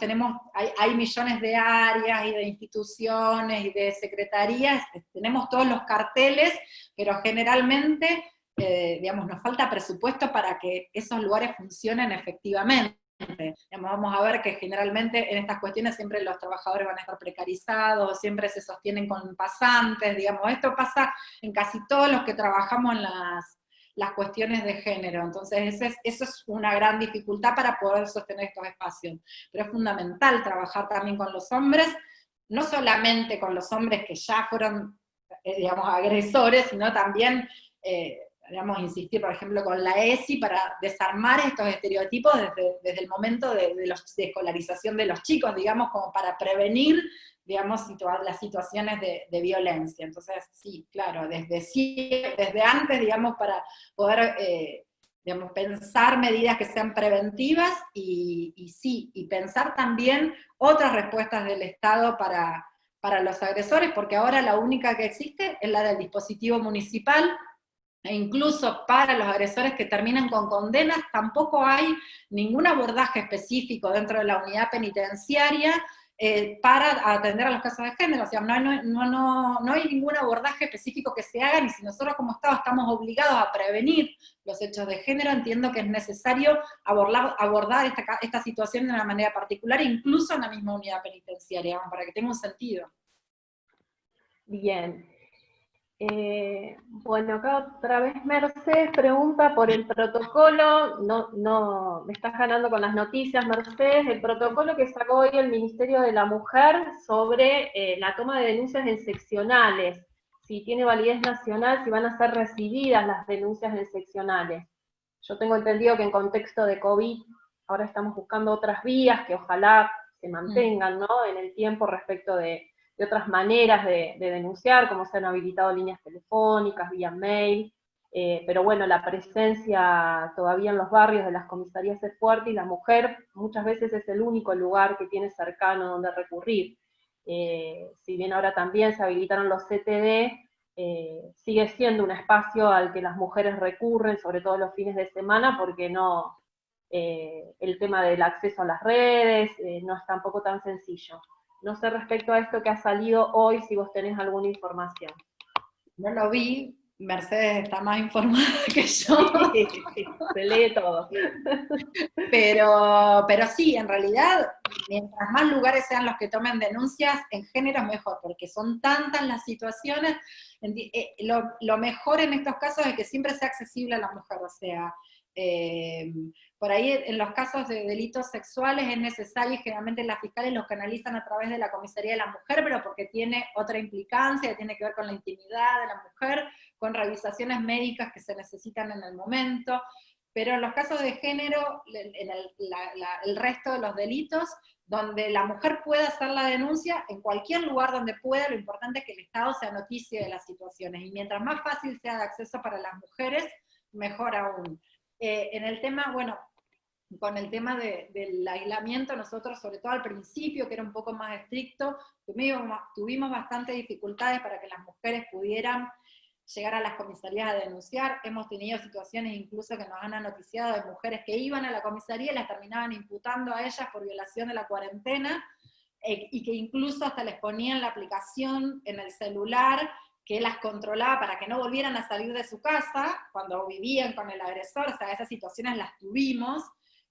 hay millones de áreas y de instituciones y de secretarías, tenemos todos los carteles, pero generalmente digamos, nos falta presupuesto para que esos lugares funcionen efectivamente. Digamos, vamos a ver que generalmente en estas cuestiones siempre los trabajadores van a estar precarizados, siempre se sostienen con pasantes, digamos, esto pasa en casi todos los que trabajamos en las cuestiones de género, entonces eso es una gran dificultad para poder sostener estos espacios, pero es fundamental trabajar también con los hombres, no solamente con los hombres que ya fueron, digamos, agresores, sino también digamos, insistir, por ejemplo, con la ESI para desarmar estos estereotipos desde el momento de escolarización de los chicos, digamos, como para prevenir, digamos, las situaciones de violencia. Entonces, sí, claro, desde antes, digamos, para poder, digamos, pensar medidas que sean preventivas y pensar también otras respuestas del Estado para los agresores, porque ahora la única que existe es la del dispositivo municipal, e incluso para los agresores que terminan con condenas, tampoco hay ningún abordaje específico dentro de la unidad penitenciaria para atender a los casos de género, o sea, no hay ningún abordaje específico que se haga, y si nosotros como Estado estamos obligados a prevenir los hechos de género, entiendo que es necesario abordar esta situación de una manera particular, incluso en la misma unidad penitenciaria, para que tenga un sentido. Bien. Bueno, acá otra vez Mercedes pregunta por el protocolo, me estás ganando con las noticias, Mercedes, el protocolo que sacó hoy el Ministerio de la Mujer sobre la toma de denuncias en seccionales, si tiene validez nacional, si van a ser recibidas las denuncias en seccionales. Yo tengo entendido que en contexto de COVID ahora estamos buscando otras vías que ojalá se mantengan, ¿no?, en el tiempo respecto de otras maneras de denunciar, como se han habilitado líneas telefónicas, vía mail, pero bueno, la presencia todavía en los barrios de las comisarías es fuerte y la mujer muchas veces es el único lugar que tiene cercano donde recurrir. Si bien ahora también se habilitaron los CTD, sigue siendo un espacio al que las mujeres recurren, sobre todo los fines de semana, porque el tema del acceso a las redes no es tampoco tan sencillo. No sé respecto a esto que ha salido hoy, si vos tenés alguna información. No lo vi, Mercedes está más informada que yo. Sí, se lee todo. Pero sí, en realidad, mientras más lugares sean los que tomen denuncias, en género es mejor, porque son tantas las situaciones. Lo mejor en estos casos es que siempre sea accesible a la mujer, o sea, por ahí en los casos de delitos sexuales es necesario, y generalmente las fiscales los canalizan a través de la comisaría de la mujer, pero porque tiene otra implicancia, tiene que ver con la intimidad de la mujer, con revisaciones médicas que se necesitan en el momento, pero en los casos de género, en el resto de los delitos, donde la mujer pueda hacer la denuncia, en cualquier lugar donde pueda, lo importante es que el Estado sea noticia de las situaciones, y mientras más fácil sea de acceso para las mujeres, mejor aún. En el tema, bueno, con el tema del aislamiento, nosotros, sobre todo al principio, que era un poco más estricto, tuvimos bastantes dificultades para que las mujeres pudieran llegar a las comisarías a denunciar. Hemos tenido situaciones incluso que nos han noticiado de mujeres que iban a la comisaría y las terminaban imputando a ellas por violación de la cuarentena, y que incluso hasta les ponían la aplicación en el celular que las controlaba para que no volvieran a salir de su casa cuando vivían con el agresor. O sea, esas situaciones las tuvimos,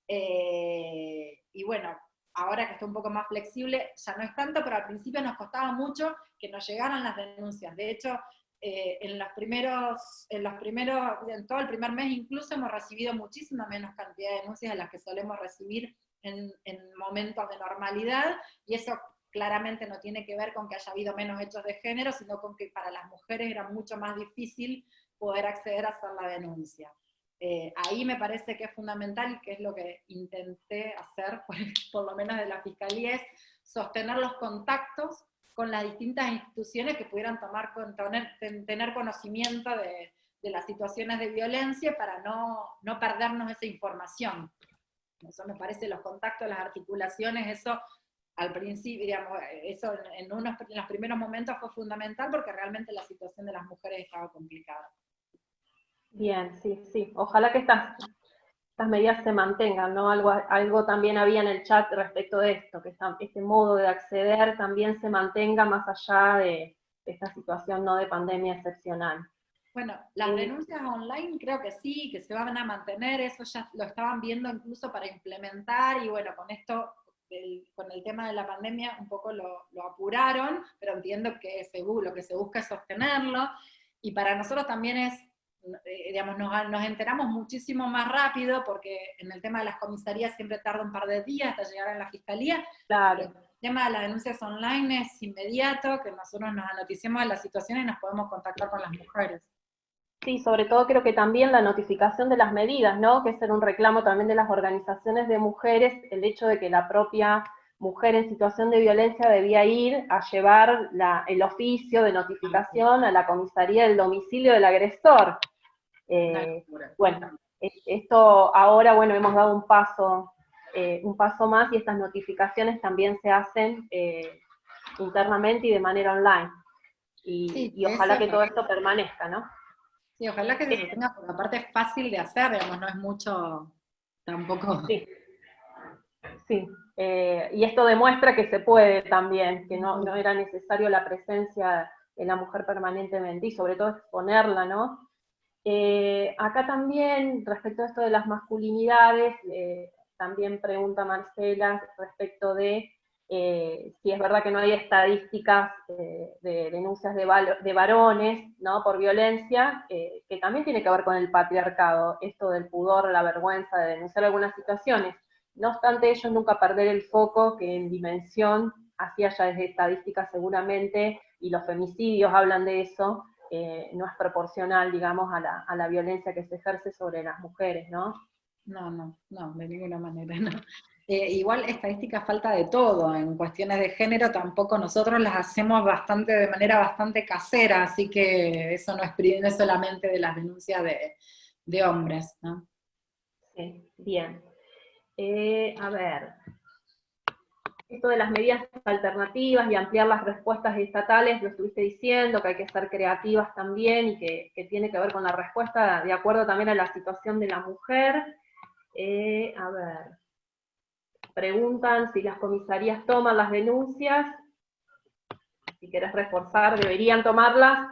y bueno, ahora que está un poco más flexible ya no es tanto, pero al principio nos costaba mucho que nos llegaran las denuncias. De hecho, en todo el primer mes incluso hemos recibido muchísima menos cantidad de denuncias de las que solemos recibir en momentos de normalidad, y eso claramente no tiene que ver con que haya habido menos hechos de género, sino con que para las mujeres era mucho más difícil poder acceder a hacer la denuncia. Ahí me parece que es fundamental, y que es lo que intenté hacer, por lo menos de la Fiscalía, es sostener los contactos con las distintas instituciones que pudieran tener conocimiento de las situaciones de violencia para no perdernos esa información. Eso me parece, los contactos, las articulaciones, eso al principio, digamos, eso en los primeros momentos fue fundamental porque realmente la situación de las mujeres estaba complicada. Bien, sí, sí. Ojalá que estas medidas se mantengan, ¿no? Algo también había en el chat respecto de esto, que este modo de acceder también se mantenga más allá de esta situación no de pandemia excepcional. Bueno, las denuncias online creo que sí, que se van a mantener, eso ya lo estaban viendo incluso para implementar, y bueno, con esto, con el tema de la pandemia, un poco lo apuraron, pero entiendo que lo que se busca es sostenerlo, y para nosotros también es, digamos, nos enteramos muchísimo más rápido, porque en el tema de las comisarías siempre tarda un par de días hasta llegar a la fiscalía. Claro. El tema de las denuncias online es inmediato, que nosotros nos anoticiemos de la situación y nos podemos contactar con las mujeres. Sí, sobre todo creo que también la notificación de las medidas, ¿no? Que es un reclamo también de las organizaciones de mujeres, el hecho de que la propia mujer en situación de violencia debía ir a llevar el oficio de notificación a la comisaría del domicilio del agresor. Bueno, esto ahora, bueno, hemos dado un paso más, y estas notificaciones también se hacen internamente y de manera online. Y ojalá que todo esto permanezca, ¿no? Sí, ojalá que se sostenga, porque aparte es fácil de hacer, digamos, no es mucho tampoco. Sí, sí. Y esto demuestra que se puede también, que no era necesario la presencia de la mujer permanentemente, y sobre todo exponerla, ¿no? Acá también, respecto a esto de las masculinidades, también pregunta Marcela respecto de si es verdad que no hay estadísticas de denuncias de varones, ¿no? Por violencia, que también tiene que ver con el patriarcado, esto del pudor, la vergüenza de denunciar algunas situaciones. No obstante, ellos nunca perder el foco que en dimensión, así haya desde estadísticas seguramente, y los femicidios hablan de eso, no es proporcional, digamos, a la violencia que se ejerce sobre las mujeres, ¿no? No, de ninguna manera, no. Igual estadística falta de todo, en cuestiones de género tampoco nosotros las hacemos de manera bastante casera, así que eso no es solamente de las denuncias de hombres, ¿no? Sí, bien. A ver, esto de las medidas alternativas y ampliar las respuestas estatales, lo estuviste diciendo, que hay que ser creativas también, y que tiene que ver con la respuesta de acuerdo también a la situación de la mujer. A ver, preguntan si las comisarías toman las denuncias, si querés reforzar, deberían tomarlas,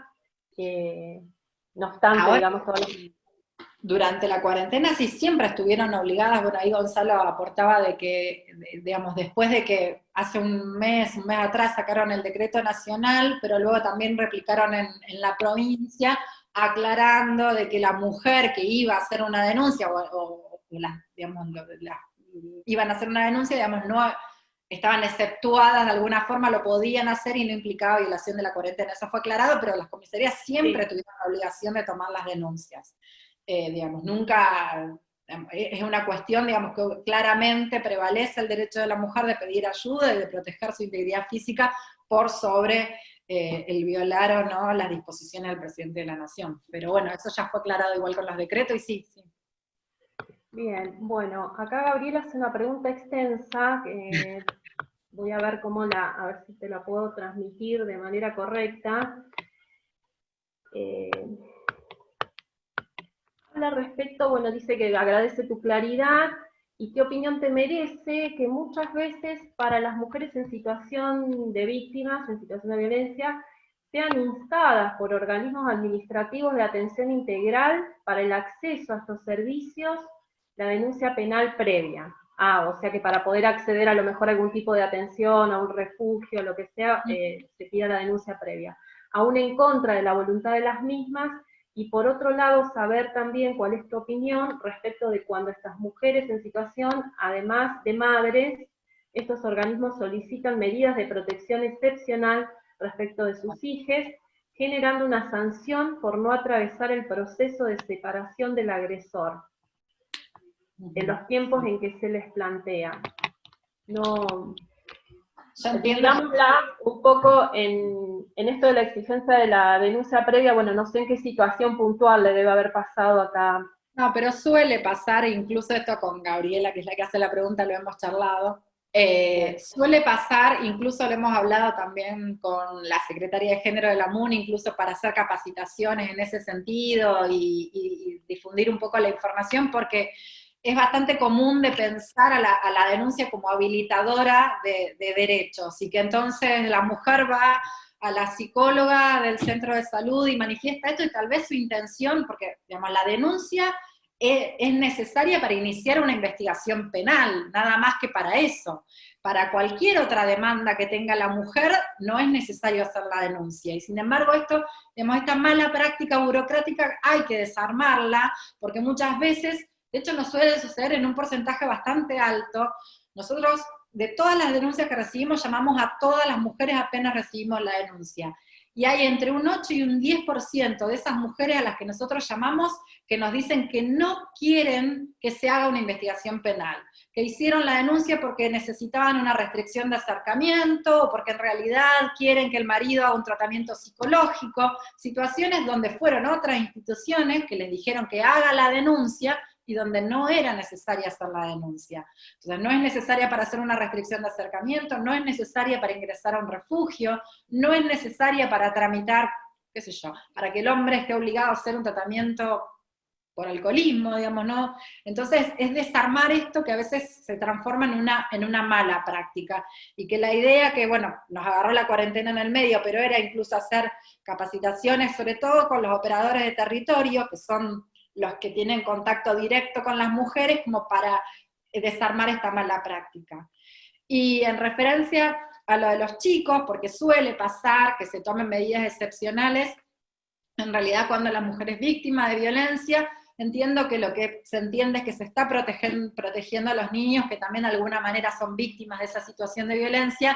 no obstante, ahora, digamos, todas las... Durante la cuarentena sí siempre estuvieron obligadas, bueno, ahí Gonzalo aportaba de que, digamos, después de que hace un mes atrás sacaron el decreto nacional, pero luego también replicaron en la provincia, aclarando de que la mujer que iba a hacer una denuncia, iban a hacer una denuncia, digamos, no estaban exceptuadas de alguna forma, lo podían hacer y no implicaba violación de la cuarentena. Eso fue aclarado, pero las comisarías siempre tuvieron la obligación de tomar las denuncias. Digamos, nunca, es una cuestión, digamos, que claramente prevalece el derecho de la mujer de pedir ayuda y de proteger su integridad física por sobre el violar o no las disposiciones del presidente de la Nación. Pero bueno, eso ya fue aclarado igual con los decretos, y sí. Bien, bueno, acá Gabriela hace una pregunta extensa, que voy a ver a ver si te la puedo transmitir de manera correcta. Habla respecto, bueno, dice que agradece tu claridad, y qué opinión te merece que muchas veces para las mujeres en situación de víctimas, en situación de violencia, sean instadas por organismos administrativos de atención integral para el acceso a estos servicios, la denuncia penal previa. O sea que para poder acceder a lo mejor a algún tipo de atención, a un refugio, lo que sea, se pida la denuncia previa. Aún en contra de la voluntad de las mismas. Y por otro lado, saber también cuál es tu opinión respecto de cuando estas mujeres en situación, además de madres, estos organismos solicitan medidas de protección excepcional respecto de sus hijos, generando una sanción por no atravesar el proceso de separación del agresor en los tiempos en que se les plantea. No, digámosla un poco en esto de la exigencia de la denuncia previa, bueno, no sé en qué situación puntual le debe haber pasado acá. No, pero suele pasar, incluso esto con Gabriela, que es la que hace la pregunta, lo hemos charlado, suele pasar, incluso lo hemos hablado también con la Secretaría de Género de la MUN, incluso para hacer capacitaciones en ese sentido y difundir un poco la información, porque es bastante común de pensar a la denuncia como habilitadora de derechos, y que entonces la mujer va a la psicóloga del centro de salud y manifiesta esto, y tal vez su intención, porque digamos, la denuncia es necesaria para iniciar una investigación penal, nada más que para eso. Para cualquier otra demanda que tenga la mujer, no es necesario hacer la denuncia. Y sin embargo, digamos, esta mala práctica burocrática hay que desarmarla, porque muchas veces, de hecho nos suele suceder en un porcentaje bastante alto, nosotros de todas las denuncias que recibimos, llamamos a todas las mujeres apenas recibimos la denuncia. Y hay entre un 8 y un 10% de esas mujeres a las que nosotros llamamos que nos dicen que no quieren que se haga una investigación penal, que hicieron la denuncia porque necesitaban una restricción de acercamiento, o porque en realidad quieren que el marido haga un tratamiento psicológico, situaciones donde fueron otras instituciones que les dijeron que haga la denuncia, y donde no era necesaria hacer la denuncia. Entonces, no es necesaria para hacer una restricción de acercamiento, no es necesaria para ingresar a un refugio, no es necesaria para tramitar, qué sé yo, para que el hombre esté obligado a hacer un tratamiento por alcoholismo, digamos, ¿no? Entonces, es desarmar esto que a veces se transforma en una mala práctica, y que la idea que, bueno, nos agarró la cuarentena en el medio, pero era incluso hacer capacitaciones, sobre todo con los operadores de territorio, que son los que tienen contacto directo con las mujeres, como para desarmar esta mala práctica. Y en referencia a lo de los chicos, porque suele pasar que se tomen medidas excepcionales, en realidad cuando la mujer es víctima de violencia, entiendo que lo que se entiende es que se está protegiendo a los niños, que también de alguna manera son víctimas de esa situación de violencia,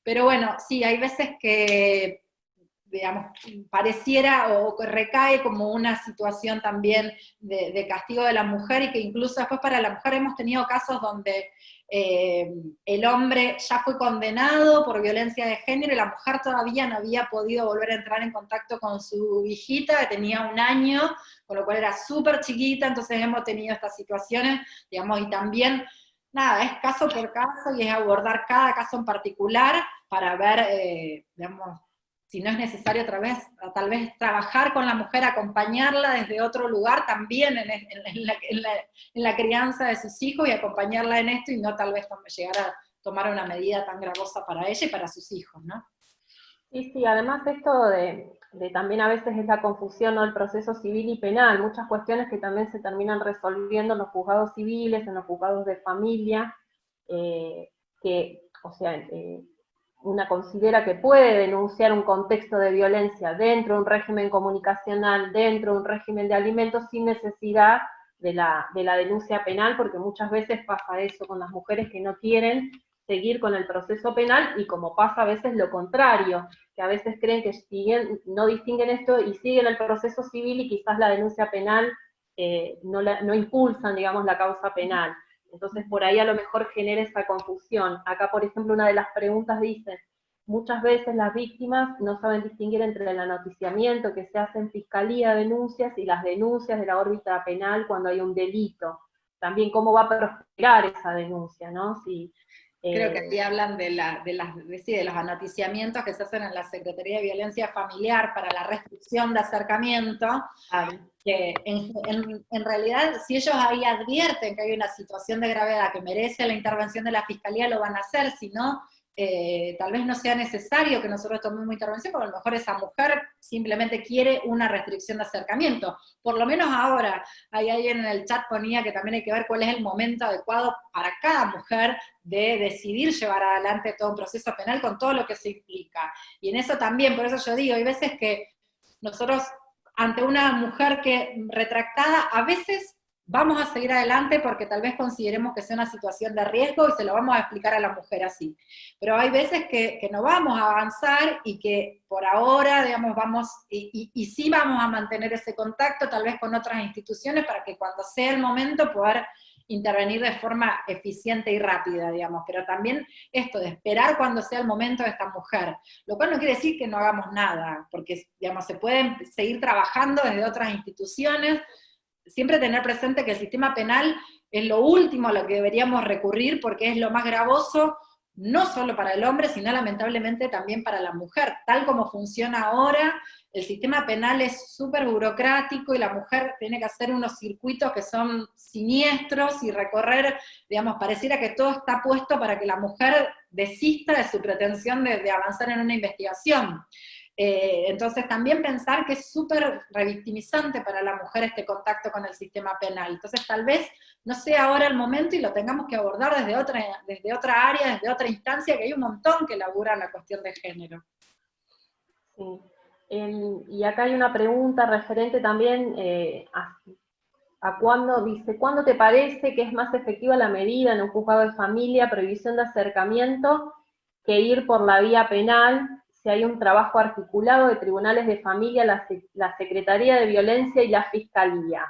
pero bueno, sí, hay veces que, digamos, pareciera o recae como una situación también de castigo de la mujer, y que incluso después para la mujer hemos tenido casos donde el hombre ya fue condenado por violencia de género y la mujer todavía no había podido volver a entrar en contacto con su hijita, que tenía 1 año, con lo cual era súper chiquita. Entonces hemos tenido estas situaciones, digamos, y también, nada, es caso por caso, y es abordar cada caso en particular para ver, digamos, si no es necesario tal vez trabajar con la mujer, acompañarla desde otro lugar también en la crianza de sus hijos, y acompañarla en esto, y no tal vez llegar a tomar una medida tan gravosa para ella y para sus hijos, ¿no? Sí, además esto de también a veces es la confusión, ¿no?, del proceso civil y penal, muchas cuestiones que también se terminan resolviendo en los juzgados civiles, en los juzgados de familia, que, o sea, una considera que puede denunciar un contexto de violencia dentro de un régimen comunicacional, dentro de un régimen de alimentos, sin necesidad de la denuncia penal, porque muchas veces pasa eso con las mujeres que no quieren seguir con el proceso penal, y como pasa a veces lo contrario, que a veces creen que no distinguen esto y siguen el proceso civil, y quizás la denuncia penal no impulsan, digamos, la causa penal. Entonces, por ahí a lo mejor genera esa confusión. Acá, por ejemplo, una de las preguntas dice, muchas veces las víctimas no saben distinguir entre el anoticiamiento que se hace en fiscalía de denuncias y las denuncias de la órbita penal cuando hay un delito. También cómo va a prosperar esa denuncia, ¿no? Creo que aquí hablan de los anoticiamientos que se hacen en la Secretaría de Violencia Familiar para la restricción de acercamiento, que en realidad, si ellos ahí advierten que hay una situación de gravedad que merece la intervención de la Fiscalía, lo van a hacer, si no, tal vez no sea necesario que nosotros tomemos intervención, porque a lo mejor esa mujer simplemente quiere una restricción de acercamiento. Por lo menos ahora, hay alguien en el chat ponía que también hay que ver cuál es el momento adecuado para cada mujer de decidir llevar adelante todo un proceso penal con todo lo que se implica. Y en eso también, por eso yo digo, hay veces que nosotros, ante una mujer que retractada, a veces vamos a seguir adelante porque tal vez consideremos que sea una situación de riesgo y se lo vamos a explicar a la mujer así. Pero hay veces que no vamos a avanzar y que por ahora, digamos, y sí vamos a mantener ese contacto tal vez con otras instituciones para que cuando sea el momento poder intervenir de forma eficiente y rápida, digamos, pero también esto de esperar cuando sea el momento de esta mujer, lo cual no quiere decir que no hagamos nada, porque, digamos, se pueden seguir trabajando desde otras instituciones, siempre tener presente que el sistema penal es lo último a lo que deberíamos recurrir porque es lo más gravoso, no solo para el hombre, sino lamentablemente también para la mujer. Tal como funciona ahora, el sistema penal es súper burocrático y la mujer tiene que hacer unos circuitos que son siniestros y recorrer, digamos, pareciera que todo está puesto para que la mujer desista de su pretensión de avanzar en una investigación. Entonces también pensar que es súper revictimizante para la mujer este contacto con el sistema penal. Entonces tal vez no sea ahora el momento y lo tengamos que abordar desde otra área, desde otra instancia, que hay un montón que labura la cuestión de género. Sí. Y acá hay una pregunta referente también a cuándo, dice, ¿cuándo te parece que es más efectiva la medida en un juzgado de familia, prohibición de acercamiento, que ir por la vía penal, si hay un trabajo articulado de tribunales de familia, la Secretaría de Violencia y la Fiscalía?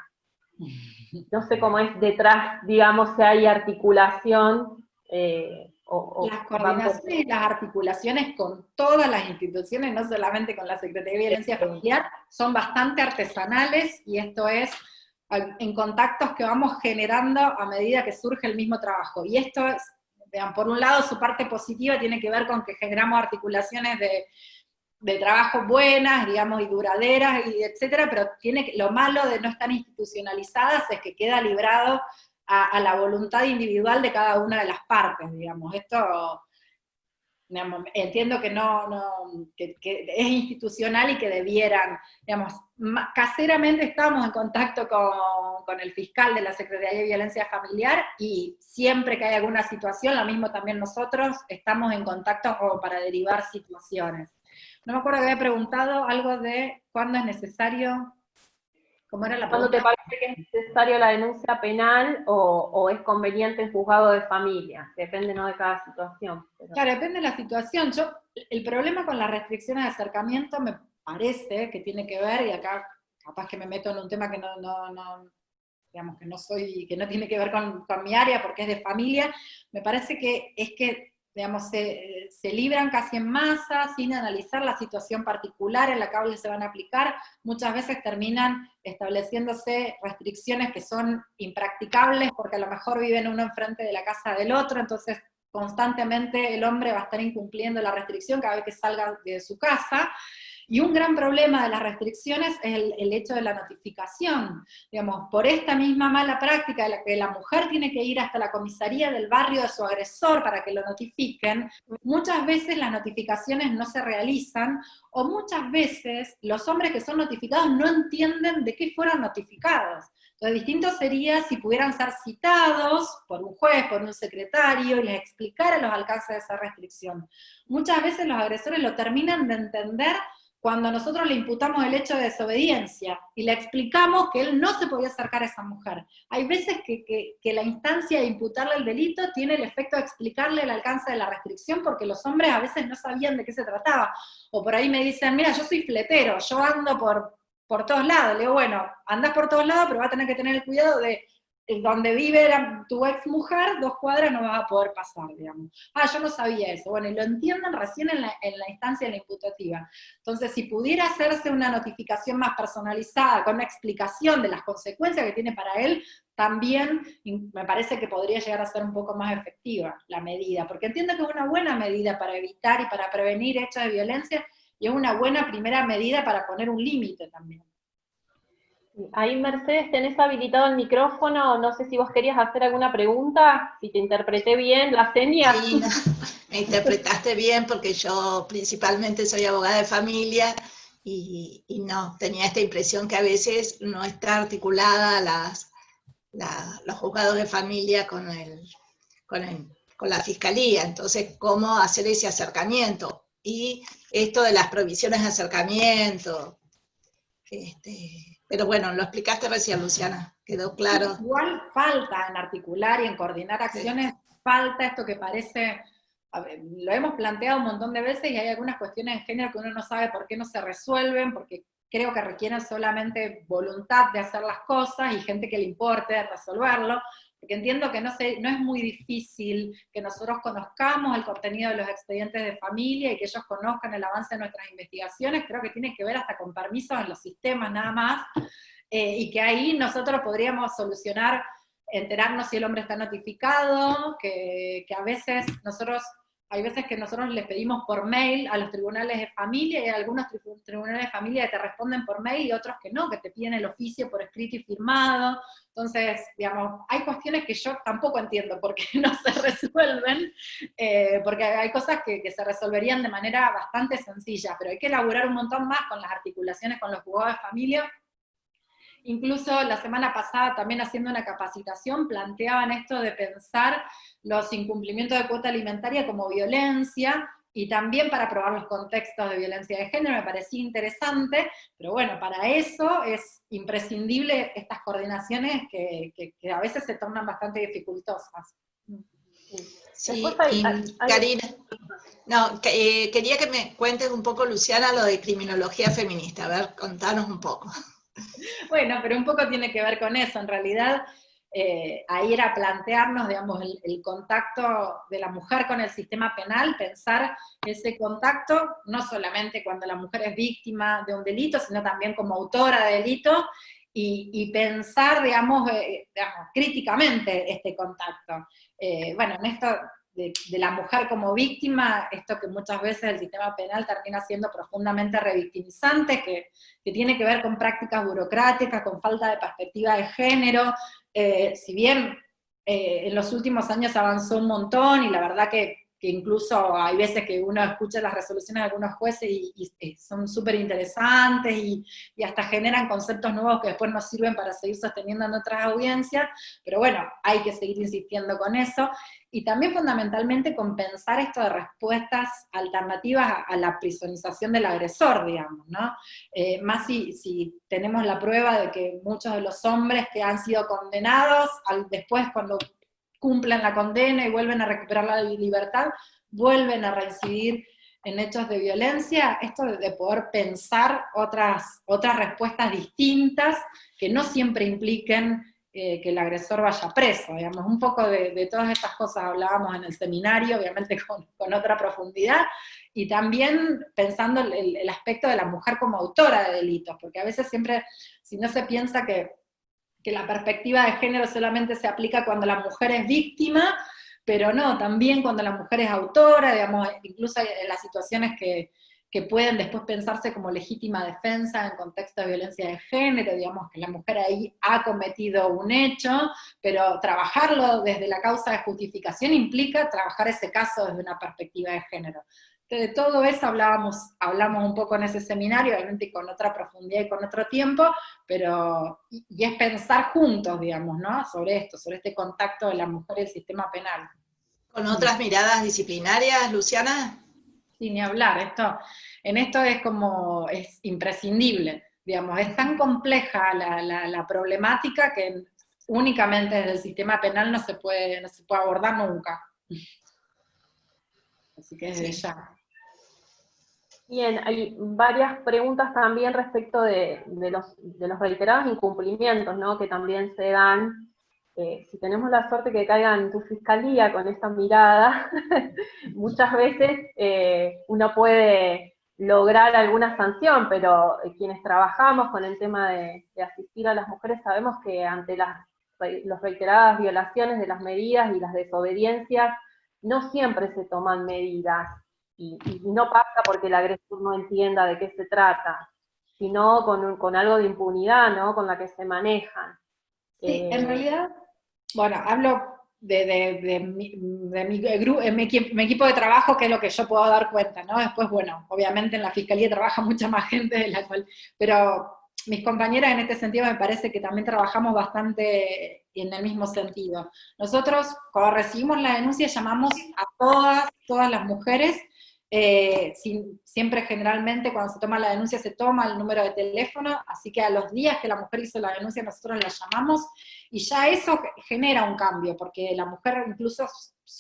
No sé cómo es detrás, digamos, si hay articulación. Las coordinaciones y las articulaciones con todas las instituciones, no solamente con la Secretaría de Violencia Familiar, son bastante artesanales, y esto es en contactos que vamos generando a medida que surge el mismo trabajo. Y esto es, vean, por un lado su parte positiva tiene que ver con que generamos articulaciones de trabajo buenas, digamos, y duraderas, y etcétera, pero lo malo de no estar institucionalizadas es que queda librado a la voluntad individual de cada una de las partes, digamos. Esto, digamos, entiendo que que es institucional y que debieran, digamos, caseramente estamos en contacto con el fiscal de la Secretaría de Violencia Familiar, y siempre que hay alguna situación, lo mismo también nosotros, estamos en contacto como para derivar situaciones. No me acuerdo que había preguntado algo de cuándo es necesario. ¿Cómo era la pregunta? ¿Cuándo te parece que es necesario la denuncia penal o es conveniente el juzgado de familia? Depende, ¿no?, de cada situación. Pero... Claro, depende de la situación. El problema con las restricciones de acercamiento me parece que tiene que ver, y acá capaz que me meto en un tema que digamos, que no tiene que ver con mi área porque es de familia, me parece que es que, digamos, se libran casi en masa, sin analizar la situación particular en la que se van a aplicar. Muchas veces terminan estableciéndose restricciones que son impracticables, porque a lo mejor viven uno enfrente de la casa del otro, entonces constantemente el hombre va a estar incumpliendo la restricción cada vez que salga de su casa. Y un gran problema de las restricciones es el hecho de la notificación. Digamos, por esta misma mala práctica de la que la mujer tiene que ir hasta la comisaría del barrio de su agresor para que lo notifiquen, muchas veces las notificaciones no se realizan, o muchas veces los hombres que son notificados no entienden de qué fueron notificados. Entonces, distinto sería si pudieran ser citados por un juez, por un secretario, y les explicara los alcances de esa restricción. Muchas veces los agresores lo terminan de entender cuando nosotros le imputamos el hecho de desobediencia, y le explicamos que él no se podía acercar a esa mujer. Hay veces que la instancia de imputarle el delito tiene el efecto de explicarle el alcance de la restricción, porque los hombres a veces no sabían de qué se trataba, o por ahí me dicen, mira, yo soy fletero, yo ando por todos lados. Le digo, bueno, andás por todos lados, pero vas a tener que tener el cuidado de donde vive tu ex mujer, 2 cuadras no vas a poder pasar, digamos. Ah, yo no sabía eso. Bueno, y lo entienden recién en la instancia de la imputativa. Entonces, si pudiera hacerse una notificación más personalizada, con una explicación de las consecuencias que tiene para él, también me parece que podría llegar a ser un poco más efectiva la medida, porque entiendo que es una buena medida para evitar y para prevenir hechos de violencia, y es una buena primera medida para poner un límite también. Ahí, Mercedes, tenés habilitado el micrófono, no sé si vos querías hacer alguna pregunta, si te interpreté bien la seña. Sí, no, me interpretaste bien, porque yo principalmente soy abogada de familia, y no, tenía esta impresión que a veces no está articulada los juzgados de familia con la fiscalía. Entonces, ¿cómo hacer ese acercamiento? Y esto de las prohibiciones de acercamiento, Pero bueno, lo explicaste recién, Luciana, quedó claro. Igual falta en articular y en coordinar acciones, falta esto que parece, lo hemos planteado un montón de veces y hay algunas cuestiones de género que uno no sabe por qué no se resuelven, porque creo que requieren solamente voluntad de hacer las cosas y gente que le importe resolverlo, porque entiendo que no es muy difícil que nosotros conozcamos el contenido de los expedientes de familia y que ellos conozcan el avance de nuestras investigaciones, creo que tiene que ver hasta con permisos en los sistemas nada más, y que ahí nosotros podríamos solucionar, enterarnos si el hombre está notificado, que hay veces que nosotros les pedimos por mail a los tribunales de familia, y hay algunos tribunales de familia que te responden por mail y otros que no, que te piden el oficio por escrito y firmado. Entonces, digamos, hay cuestiones que yo tampoco entiendo por qué no se resuelven, porque hay cosas que se resolverían de manera bastante sencilla, pero hay que elaborar un montón más con las articulaciones con los juzgados de familia. Incluso la semana pasada, también haciendo una capacitación, planteaban esto de pensar los incumplimientos de cuota alimentaria como violencia, y también para probar los contextos de violencia de género, me parecía interesante, pero bueno, para eso es imprescindible estas coordinaciones que a veces se tornan bastante dificultosas. Sí, y Karina, no, quería que me cuentes un poco, Luciana, lo de criminología feminista, a ver, contanos un poco. Bueno, pero un poco tiene que ver con eso, en realidad ahí era plantearnos, digamos, el contacto de la mujer con el sistema penal, pensar ese contacto, no solamente cuando la mujer es víctima de un delito, sino también como autora de delito, y pensar, digamos, críticamente este contacto. Bueno, en esto de la mujer como víctima, esto que muchas veces el sistema penal termina siendo profundamente revictimizante, que tiene que ver con prácticas burocráticas, con falta de perspectiva de género, si bien en los últimos años avanzó un montón, y la verdad que incluso hay veces que uno escucha las resoluciones de algunos jueces y son súper interesantes, y hasta generan conceptos nuevos que después nos sirven para seguir sosteniendo en otras audiencias, pero bueno, hay que seguir insistiendo con eso, y también fundamentalmente con pensar esto de respuestas alternativas a la prisonización del agresor, digamos, ¿no? Más si tenemos la prueba de que muchos de los hombres que han sido condenados, después cuando cumplen la condena y vuelven a recuperar la libertad, vuelven a reincidir en hechos de violencia, esto de poder pensar otras respuestas distintas, que no siempre impliquen que el agresor vaya preso, digamos, un poco de todas estas cosas hablábamos en el seminario, obviamente con otra profundidad, y también pensando el aspecto de la mujer como autora de delitos, porque a veces siempre, si no se piensa que la perspectiva de género solamente se aplica cuando la mujer es víctima, pero no, también cuando la mujer es autora, digamos, incluso en las situaciones que pueden después pensarse como legítima defensa en contexto de violencia de género, digamos que la mujer ahí ha cometido un hecho, pero trabajarlo desde la causa de justificación implica trabajar ese caso desde una perspectiva de género. De todo eso hablamos un poco en ese seminario, obviamente con otra profundidad y con otro tiempo, pero, y es pensar juntos, digamos, ¿no? Sobre esto, sobre este contacto de la mujer y el sistema penal. ¿Con otras miradas disciplinarias, Luciana? Sin ni hablar, en esto es imprescindible, digamos, es tan compleja la problemática que únicamente desde el sistema penal no se puede abordar nunca. Así que desde ya. Bien, hay varias preguntas también respecto de los reiterados incumplimientos, ¿no? Que también se dan, si tenemos la suerte que caiga en tu fiscalía con esta mirada, muchas veces uno puede lograr alguna sanción, pero quienes trabajamos con el tema de asistir a las mujeres sabemos que ante las reiteradas violaciones de las medidas y las desobediencias, no siempre se toman medidas. Y no pasa porque el agresor no entienda de qué se trata, sino con algo de impunidad, ¿no? Con la que se manejan. Sí, en realidad, bueno, hablo de mi equipo de trabajo, que es lo que yo puedo dar cuenta, ¿no? Después, bueno, obviamente en la fiscalía trabaja mucha más gente de la cual, pero mis compañeras en este sentido me parece que también trabajamos bastante en el mismo sentido. Nosotros, cuando recibimos la denuncia, llamamos a todas las mujeres, Siempre generalmente cuando se toma la denuncia se toma el número de teléfono, así que a los días que la mujer hizo la denuncia nosotros la llamamos, y ya eso genera un cambio, porque la mujer incluso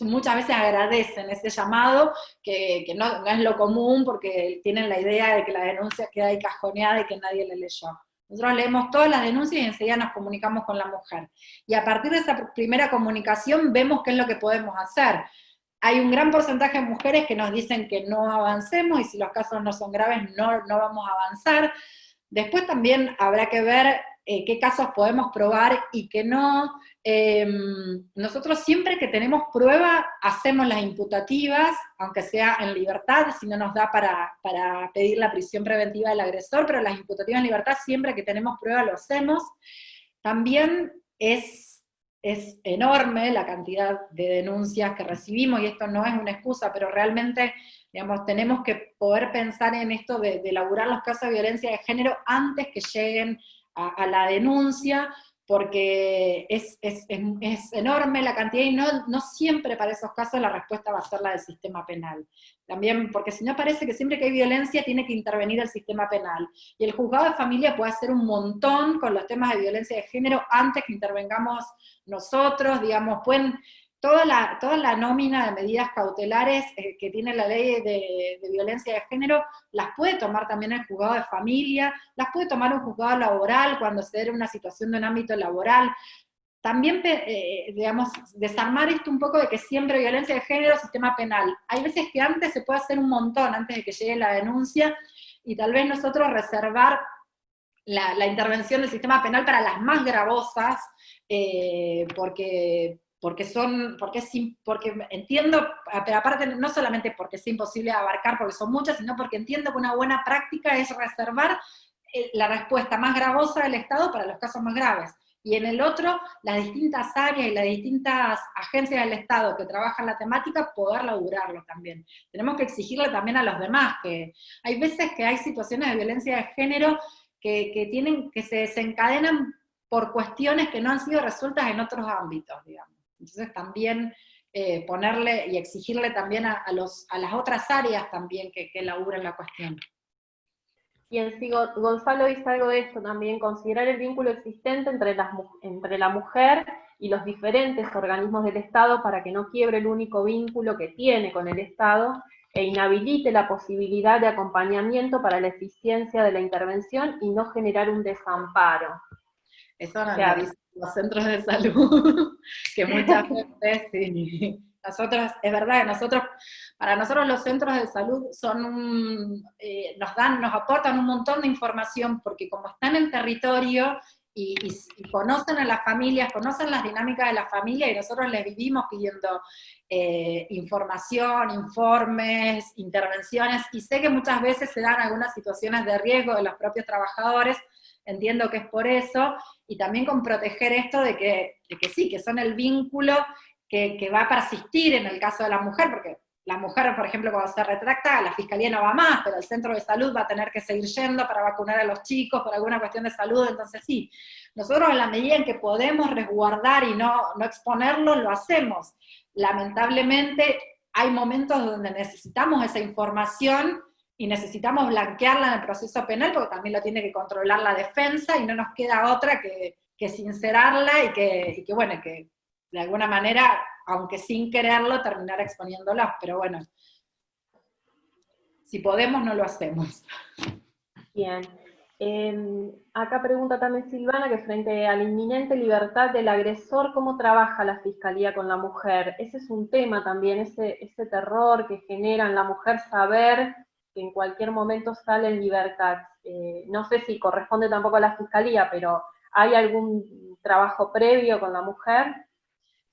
muchas veces agradecen ese llamado, que no es lo común, porque tienen la idea de que la denuncia queda ahí cajoneada y que nadie la leyó. Nosotros leemos todas las denuncias y enseguida nos comunicamos con la mujer. Y a partir de esa primera comunicación vemos qué es lo que podemos hacer. Hay un gran porcentaje de mujeres que nos dicen que no avancemos, y si los casos no son graves no vamos a avanzar. Después también habrá que ver qué casos podemos probar y qué no. Nosotros siempre que tenemos prueba hacemos las imputativas, aunque sea en libertad, si no nos da para pedir la prisión preventiva del agresor, pero las imputativas en libertad siempre que tenemos prueba lo hacemos. También es enorme la cantidad de denuncias que recibimos, y esto no es una excusa, pero realmente, digamos, tenemos que poder pensar en esto de elaborar los casos de violencia de género antes que lleguen a la denuncia, porque es enorme la cantidad, y no siempre para esos casos la respuesta va a ser la del sistema penal. También, porque si no parece que siempre que hay violencia tiene que intervenir el sistema penal, y el juzgado de familia puede hacer un montón con los temas de violencia de género antes que intervengamos nosotros, digamos, toda la nómina de medidas cautelares que tiene la ley de violencia de género, las puede tomar también el juzgado de familia, las puede tomar un juzgado laboral cuando se dé una situación de un ámbito laboral. También, digamos, desarmar esto un poco de que siempre violencia de género, sistema penal. Hay veces que antes se puede hacer un montón, antes de que llegue la denuncia, y tal vez nosotros reservar la intervención del sistema penal para las más gravosas, porque entiendo, pero aparte no solamente porque es imposible abarcar, porque son muchas, sino porque entiendo que una buena práctica es reservar la respuesta más gravosa del Estado para los casos más graves. Y en el otro, las distintas áreas y las distintas agencias del Estado que trabajan la temática, poder laburarlo también. Tenemos que exigirle también a los demás, que hay veces que hay situaciones de violencia de género que se desencadenan por cuestiones que no han sido resueltas en otros ámbitos, digamos. Entonces también ponerle y exigirle también a las otras áreas también que laburen la cuestión. Bien, sí, Gonzalo dice algo de esto también, considerar el vínculo existente entre la mujer y los diferentes organismos del Estado para que no quiebre el único vínculo que tiene con el Estado e inhabilite la posibilidad de acompañamiento para la eficiencia de la intervención y no generar un desamparo. Eso nos lo dicen los centros de salud, que muchas veces, sí. Nosotros, es verdad que para nosotros los centros de salud son nos aportan un montón de información, porque como están en territorio y conocen a las familias, conocen las dinámicas de la familia, y nosotros les vivimos pidiendo información, informes, intervenciones, y sé que muchas veces se dan algunas situaciones de riesgo de los propios trabajadores, entiendo que es por eso, y también con proteger esto de que sí, que son el vínculo que va a persistir en el caso de la mujer, porque la mujer, por ejemplo, cuando se retracta, la fiscalía no va más, pero el centro de salud va a tener que seguir yendo para vacunar a los chicos por alguna cuestión de salud, entonces sí, nosotros en la medida en que podemos resguardar y no exponerlo, lo hacemos. Lamentablemente hay momentos donde necesitamos esa información y necesitamos blanquearla en el proceso penal, porque también lo tiene que controlar la defensa, y no nos queda otra que sincerarla y que de alguna manera, aunque sin quererlo, terminar exponiéndolos, pero bueno, si podemos no lo hacemos. Bien. Acá pregunta también Silvana que frente a la inminente libertad del agresor, ¿cómo trabaja la Fiscalía con la mujer? Ese es un tema también, ese terror que genera en la mujer saber que en cualquier momento sale en libertad. No sé si corresponde tampoco a la Fiscalía, pero ¿hay algún trabajo previo con la mujer?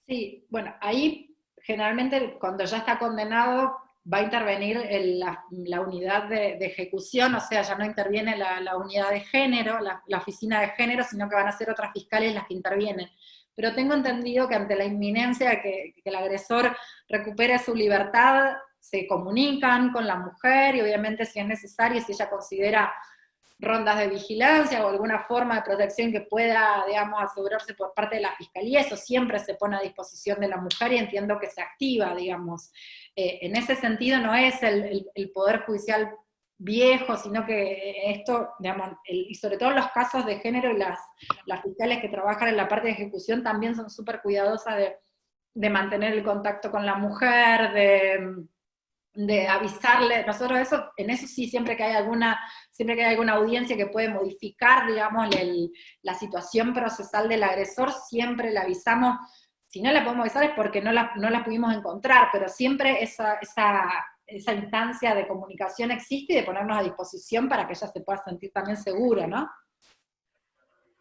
Sí, bueno, ahí generalmente cuando ya está condenado va a intervenir la unidad de ejecución, o sea, ya no interviene la unidad de género, la oficina de género, sino que van a ser otras fiscales las que intervienen. Pero tengo entendido que ante la inminencia de que el agresor recupere su libertad, se comunican con la mujer, y obviamente si es necesario, si ella considera rondas de vigilancia o alguna forma de protección que pueda, digamos, asegurarse por parte de la Fiscalía, eso siempre se pone a disposición de la mujer y entiendo que se activa, digamos. En ese sentido no es el Poder Judicial viejo, sino que esto, digamos, y sobre todo en los casos de género, y las fiscales que trabajan en la parte de ejecución también son súper cuidadosas de mantener el contacto con la mujer, de avisarle. Nosotros en eso sí, siempre que hay alguna audiencia que puede modificar, digamos, la situación procesal del agresor, siempre le avisamos. Si no la podemos avisar es porque no la pudimos encontrar, pero siempre esa instancia de comunicación existe y de ponernos a disposición para que ella se pueda sentir también segura, ¿no?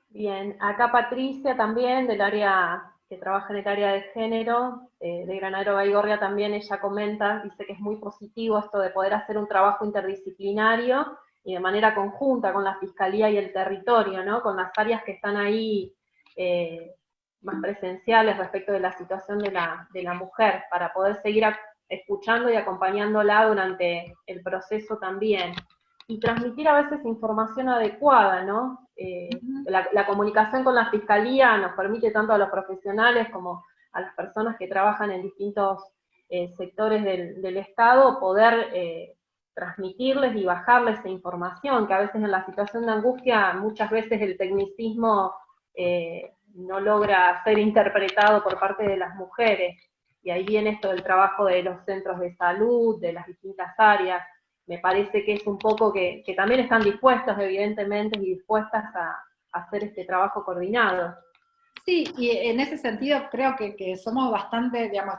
Bien, acá Patricia también, que trabaja en el área de género, de Granadero Baigorria también, ella comenta, dice que es muy positivo esto de poder hacer un trabajo interdisciplinario y de manera conjunta con la Fiscalía y el territorio, ¿no? Con las áreas que están ahí más presenciales respecto de la situación de la mujer, para poder seguir escuchando y acompañándola durante el proceso también. Y transmitir a veces información adecuada, ¿no? La comunicación con la Fiscalía nos permite tanto a los profesionales como a las personas que trabajan en distintos sectores del Estado poder transmitirles y bajarles esa información, que a veces en la situación de angustia muchas veces el tecnicismo no logra ser interpretado por parte de las mujeres. Y ahí viene esto del trabajo de los centros de salud, de las distintas áreas. Me parece que es un poco que también están dispuestos, evidentemente, y dispuestas a hacer este trabajo coordinado. Sí, y en ese sentido creo que somos bastante, digamos,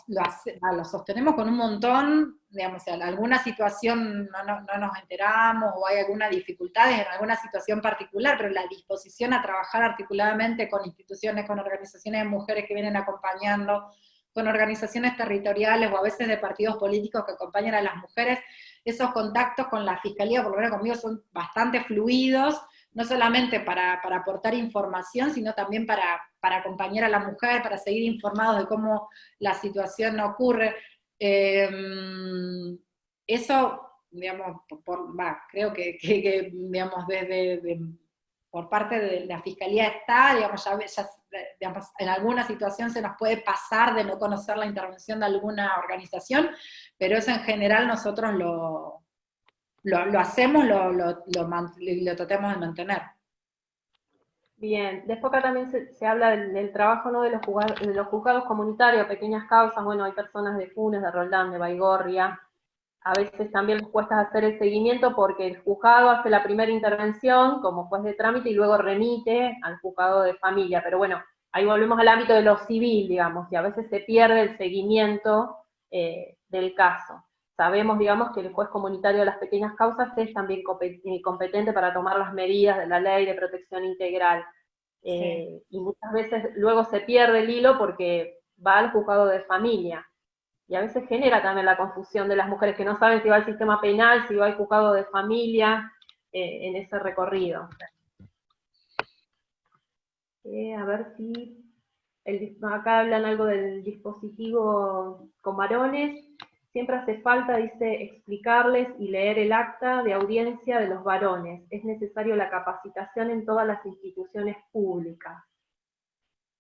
lo sostenemos con un montón, digamos, en alguna situación no nos enteramos o hay alguna dificultad en alguna situación particular, pero la disposición a trabajar articuladamente con instituciones, con organizaciones de mujeres que vienen acompañando, con organizaciones territoriales o a veces de partidos políticos que acompañan a las mujeres, esos contactos con la Fiscalía, por lo menos conmigo, son bastante fluidos, no solamente para aportar información, sino también para acompañar a la mujer, para seguir informados de cómo la situación ocurre. Eso, digamos, creo que digamos, por parte de la Fiscalía está, digamos, digamos, en alguna situación se nos puede pasar de no conocer la intervención de alguna organización, pero eso en general nosotros lo hacemos, lo tratamos de mantener. Bien, después acá también se habla del trabajo, ¿no? de los juzgados comunitarios, pequeñas causas. Bueno, hay personas de Funes, de Roldán, de Baigorria. A veces también les cuesta hacer el seguimiento porque el juzgado hace la primera intervención como juez de trámite y luego remite al juzgado de familia. Pero bueno, ahí volvemos al ámbito de lo civil, digamos, y a veces se pierde el seguimiento del caso. Sabemos, digamos, que el juez comunitario de las pequeñas causas es también competente para tomar las medidas de la ley de protección integral. Sí. Y muchas veces luego se pierde el hilo porque va al juzgado de familia. Y a veces genera también la confusión de las mujeres que no saben si va al sistema penal, si va al juzgado de familia, en ese recorrido. A ver si... acá hablan algo del dispositivo con varones. Siempre hace falta, dice, explicarles y leer el acta de audiencia de los varones. Es necesario la capacitación en todas las instituciones públicas.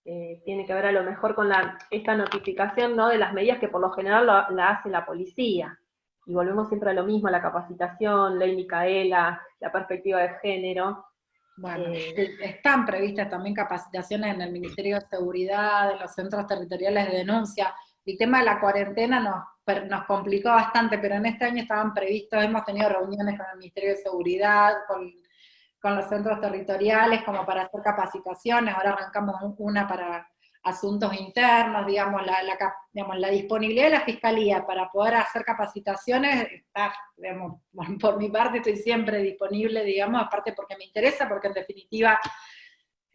Tiene que ver a lo mejor con esta notificación, ¿no? de las medidas que por lo general la hace la policía. Y volvemos siempre a lo mismo, a la capacitación, ley Micaela, la perspectiva de género. Bueno, están previstas también capacitaciones en el Ministerio de Seguridad, en los centros territoriales de denuncia. El tema de la cuarentena nos complicó bastante, pero en este año estaban previstos, hemos tenido reuniones con el Ministerio de Seguridad, con los centros territoriales, como para hacer capacitaciones. Ahora arrancamos una para asuntos internos, digamos, la disponibilidad de la Fiscalía para poder hacer capacitaciones está, digamos, por mi parte estoy siempre disponible, digamos, aparte porque me interesa, porque en definitiva,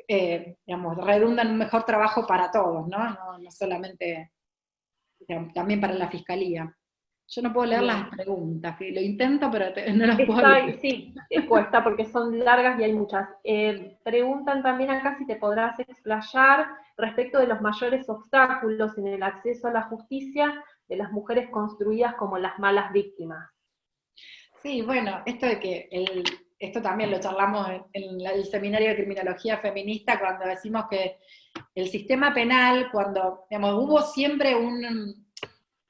digamos, redunda en un mejor trabajo para todos, ¿no? No solamente, digamos, también para la Fiscalía. Yo no puedo leer las preguntas, lo intento, pero no las puedo leer. Sí, cuesta porque son largas y hay muchas. Preguntan también acá si te podrás explayar respecto de los mayores obstáculos en el acceso a la justicia de las mujeres construidas como las malas víctimas. Sí, bueno, esto de que esto también lo charlamos en el seminario de criminología feminista, cuando decimos que el sistema penal, cuando, digamos, hubo siempre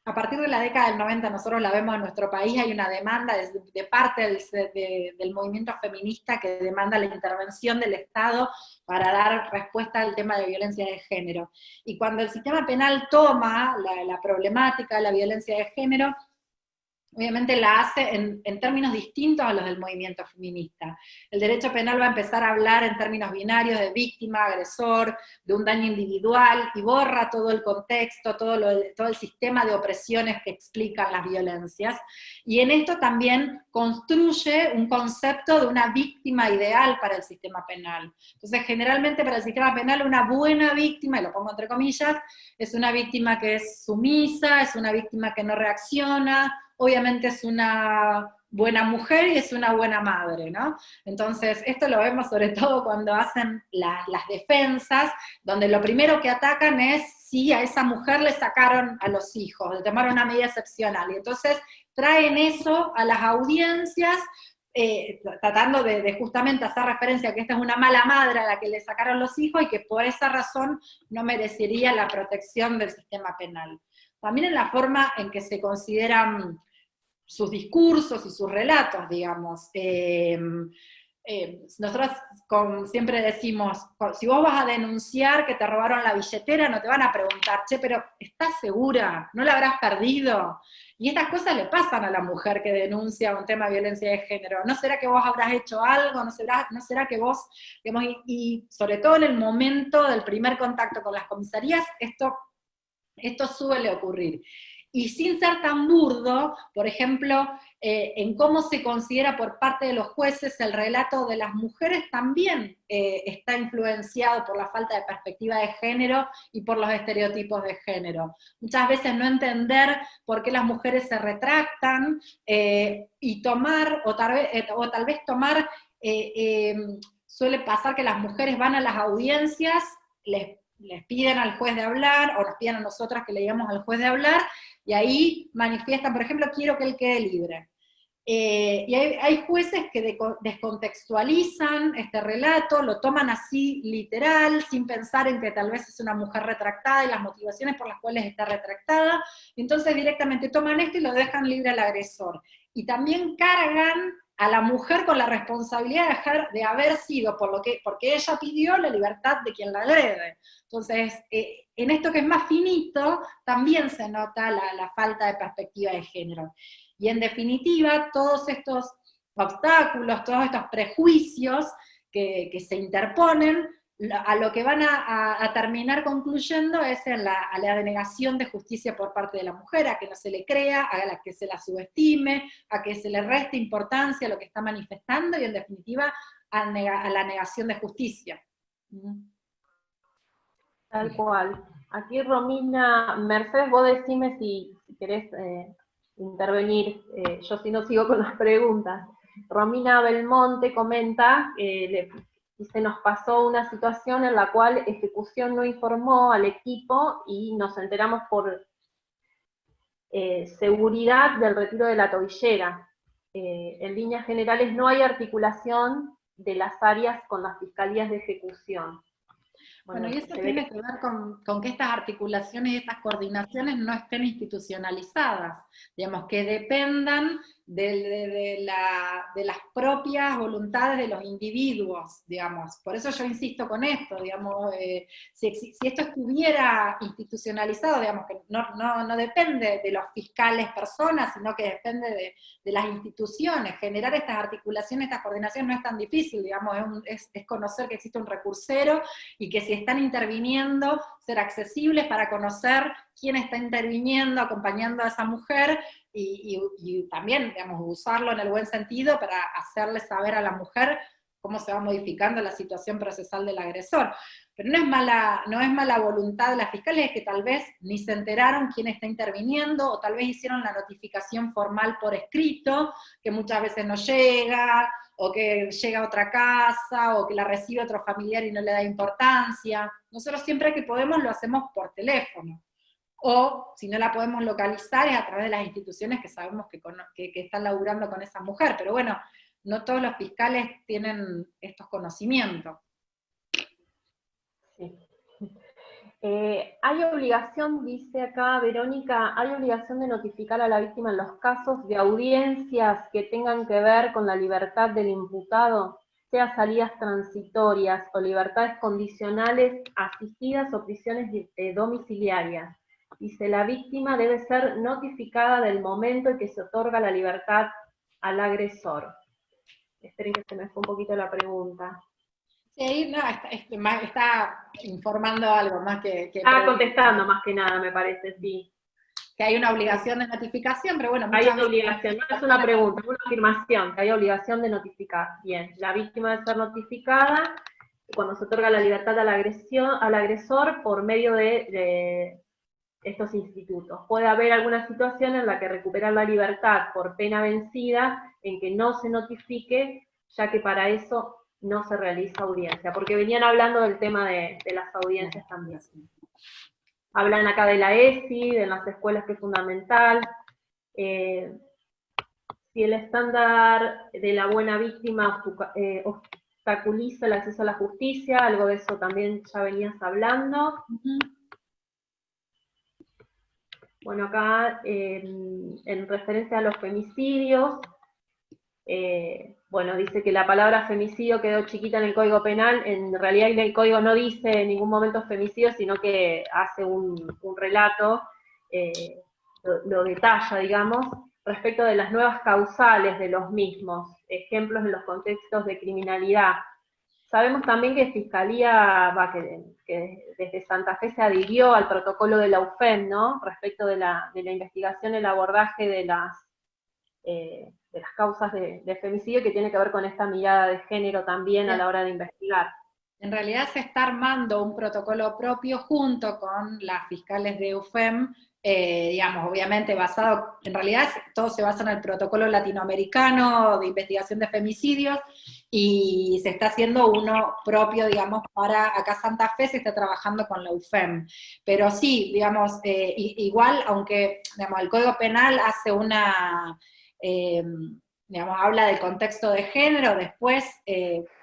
a partir de la década del 90, nosotros la vemos en nuestro país, hay una demanda de parte del movimiento feminista que demanda la intervención del Estado para dar respuesta al tema de violencia de género. Y cuando el sistema penal toma la problemática de la violencia de género, obviamente la hace en términos distintos a los del movimiento feminista. El derecho penal va a empezar a hablar en términos binarios de víctima, agresor, de un daño individual, y borra todo el contexto, todo el sistema de opresiones que explican las violencias, y en esto también construye un concepto de una víctima ideal para el sistema penal. Entonces, generalmente para el sistema penal una buena víctima, y lo pongo entre comillas, es una víctima que es sumisa, es una víctima que no reacciona, obviamente es una buena mujer y es una buena madre, ¿no? Entonces, esto lo vemos sobre todo cuando hacen las defensas, donde lo primero que atacan es si a esa mujer le sacaron a los hijos, le tomaron una medida excepcional, y entonces traen eso a las audiencias, tratando de justamente hacer referencia a que esta es una mala madre a la que le sacaron los hijos, y que por esa razón no merecería la protección del sistema penal. También en la forma en que se consideran sus discursos y sus relatos, digamos. Nosotros siempre decimos, si vos vas a denunciar que te robaron la billetera, no te van a preguntar, che, pero ¿estás segura? ¿No la habrás perdido? Y estas cosas le pasan a la mujer que denuncia un tema de violencia de género. ¿No será que vos habrás hecho algo? ¿No será que vos, digamos, y sobre todo en el momento del primer contacto con las comisarías, esto suele ocurrir. Y sin ser tan burdo, por ejemplo, en cómo se considera por parte de los jueces el relato de las mujeres también está influenciado por la falta de perspectiva de género y por los estereotipos de género. Muchas veces no entender por qué las mujeres se retractan y tomar, o tal vez tomar, suele pasar que las mujeres van a las audiencias, les piden al juez de hablar, o nos piden a nosotras que le digamos al juez de hablar, y ahí manifiestan, por ejemplo, quiero que él quede libre. Y hay jueces que descontextualizan este relato, lo toman así literal, sin pensar en que tal vez es una mujer retractada y las motivaciones por las cuales está retractada, y entonces directamente toman esto y lo dejan libre al agresor. Y también cargan a la mujer con la responsabilidad de haber sido, porque ella pidió la libertad de quien la agrede. Entonces, en esto que es más finito, también se nota la falta de perspectiva de género. Y en definitiva, todos estos obstáculos, todos estos prejuicios que se interponen, a lo que van a terminar concluyendo es a la denegación de justicia por parte de la mujer, a que no se le crea, a que se la subestime, a que se le reste importancia a lo que está manifestando, y en definitiva a la negación de justicia. Tal cual. Aquí Romina, Mercedes, vos decime si querés intervenir, yo si no sigo con las preguntas. Romina Belmonte comenta, se nos pasó una situación en la cual ejecución no informó al equipo y nos enteramos por seguridad del retiro de la tobillera. En líneas generales no hay articulación de las áreas con las fiscalías de ejecución. Bueno, y eso tiene que ver con que estas articulaciones y estas coordinaciones no estén institucionalizadas, digamos, que dependan de las propias voluntades de los individuos, digamos. Por eso yo insisto con esto, digamos, si esto estuviera institucionalizado, digamos, que no depende de los fiscales personas, sino que depende de las instituciones. Generar estas articulaciones, estas coordinaciones no es tan difícil, digamos, es conocer que existe un recursero, y que si están interviniendo, ser accesibles para conocer quién está interviniendo, acompañando a esa mujer, y también, digamos, usarlo en el buen sentido para hacerle saber a la mujer cómo se va modificando la situación procesal del agresor. Pero no es mala voluntad de las fiscales, es que tal vez ni se enteraron quién está interviniendo, o tal vez hicieron la notificación formal por escrito, que muchas veces no llega, o que llega a otra casa, o que la recibe otro familiar y no le da importancia. Nosotros siempre que podemos lo hacemos por teléfono. O, si no la podemos localizar, es a través de las instituciones que sabemos que están laburando con esa mujer. Pero bueno, no todos los fiscales tienen estos conocimientos. Sí. Hay obligación, dice acá Verónica, hay obligación de notificar a la víctima en los casos de audiencias que tengan que ver con la libertad del imputado, sea salidas transitorias o libertades condicionales asistidas o prisiones domiciliarias. Dice, la víctima debe ser notificada del momento en que se otorga la libertad al agresor. Esperen que se me fue un poquito la pregunta. Sí, no, está informando algo más que Contestando más que nada, me parece, sí. Que hay una obligación de notificación, pero bueno, Hay una obligación, no es una pregunta, es una afirmación, que hay obligación de notificar. Bien, la víctima debe ser notificada cuando se otorga la libertad al agresor por medio de estos institutos. Puede haber alguna situación en la que recuperar la libertad por pena vencida, en que no se notifique, ya que para eso no se realiza audiencia, porque venían hablando del tema de las audiencias también. Hablan acá de la ESI, de las escuelas, que es fundamental. Si el estándar de la buena víctima obstaculiza el acceso a la justicia, algo de eso también ya venías hablando. Bueno, acá en referencia a los femicidios, bueno, dice que la palabra femicidio quedó chiquita en el Código Penal. En realidad el Código no dice en ningún momento femicidio, sino que hace un relato, lo detalla, digamos, respecto de las nuevas causales de los mismos, ejemplos en los contextos de criminalidad. Sabemos también que Fiscalía, que desde Santa Fe se adhirió al protocolo de la UFEM, ¿no? Respecto de la investigación y el abordaje de las causas de femicidio, que tiene que ver con esta mirada de género también a la hora de investigar. En realidad se está armando un protocolo propio junto con las fiscales de UFEM, digamos, obviamente basado, en realidad todo se basa en el protocolo latinoamericano de investigación de femicidios, y se está haciendo uno propio, digamos, para acá Santa Fe se está trabajando con la UFEM. Pero sí, digamos, igual, aunque, digamos, el Código Penal hace una... digamos, habla del contexto de género, después,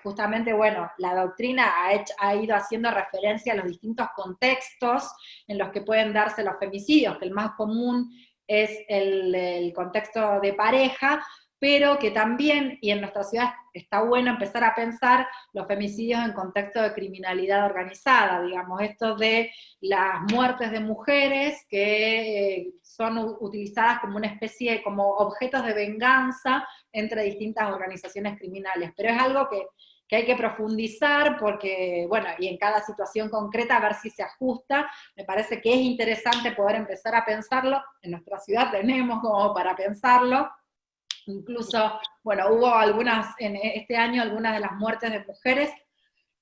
justamente, bueno, la doctrina ha ido haciendo referencia a los distintos contextos en los que pueden darse los femicidios, que el más común es el contexto de pareja, pero que también, y en nuestra ciudad está bueno empezar a pensar los femicidios en contexto de criminalidad organizada, digamos, esto de las muertes de mujeres que son utilizadas como una especie, como objetos de venganza entre distintas organizaciones criminales, pero es algo que hay que profundizar porque, bueno, y en cada situación concreta a ver si se ajusta. Me parece que es interesante poder empezar a pensarlo, en nuestra ciudad tenemos como para pensarlo. Incluso, bueno, hubo en este año algunas de las muertes de mujeres.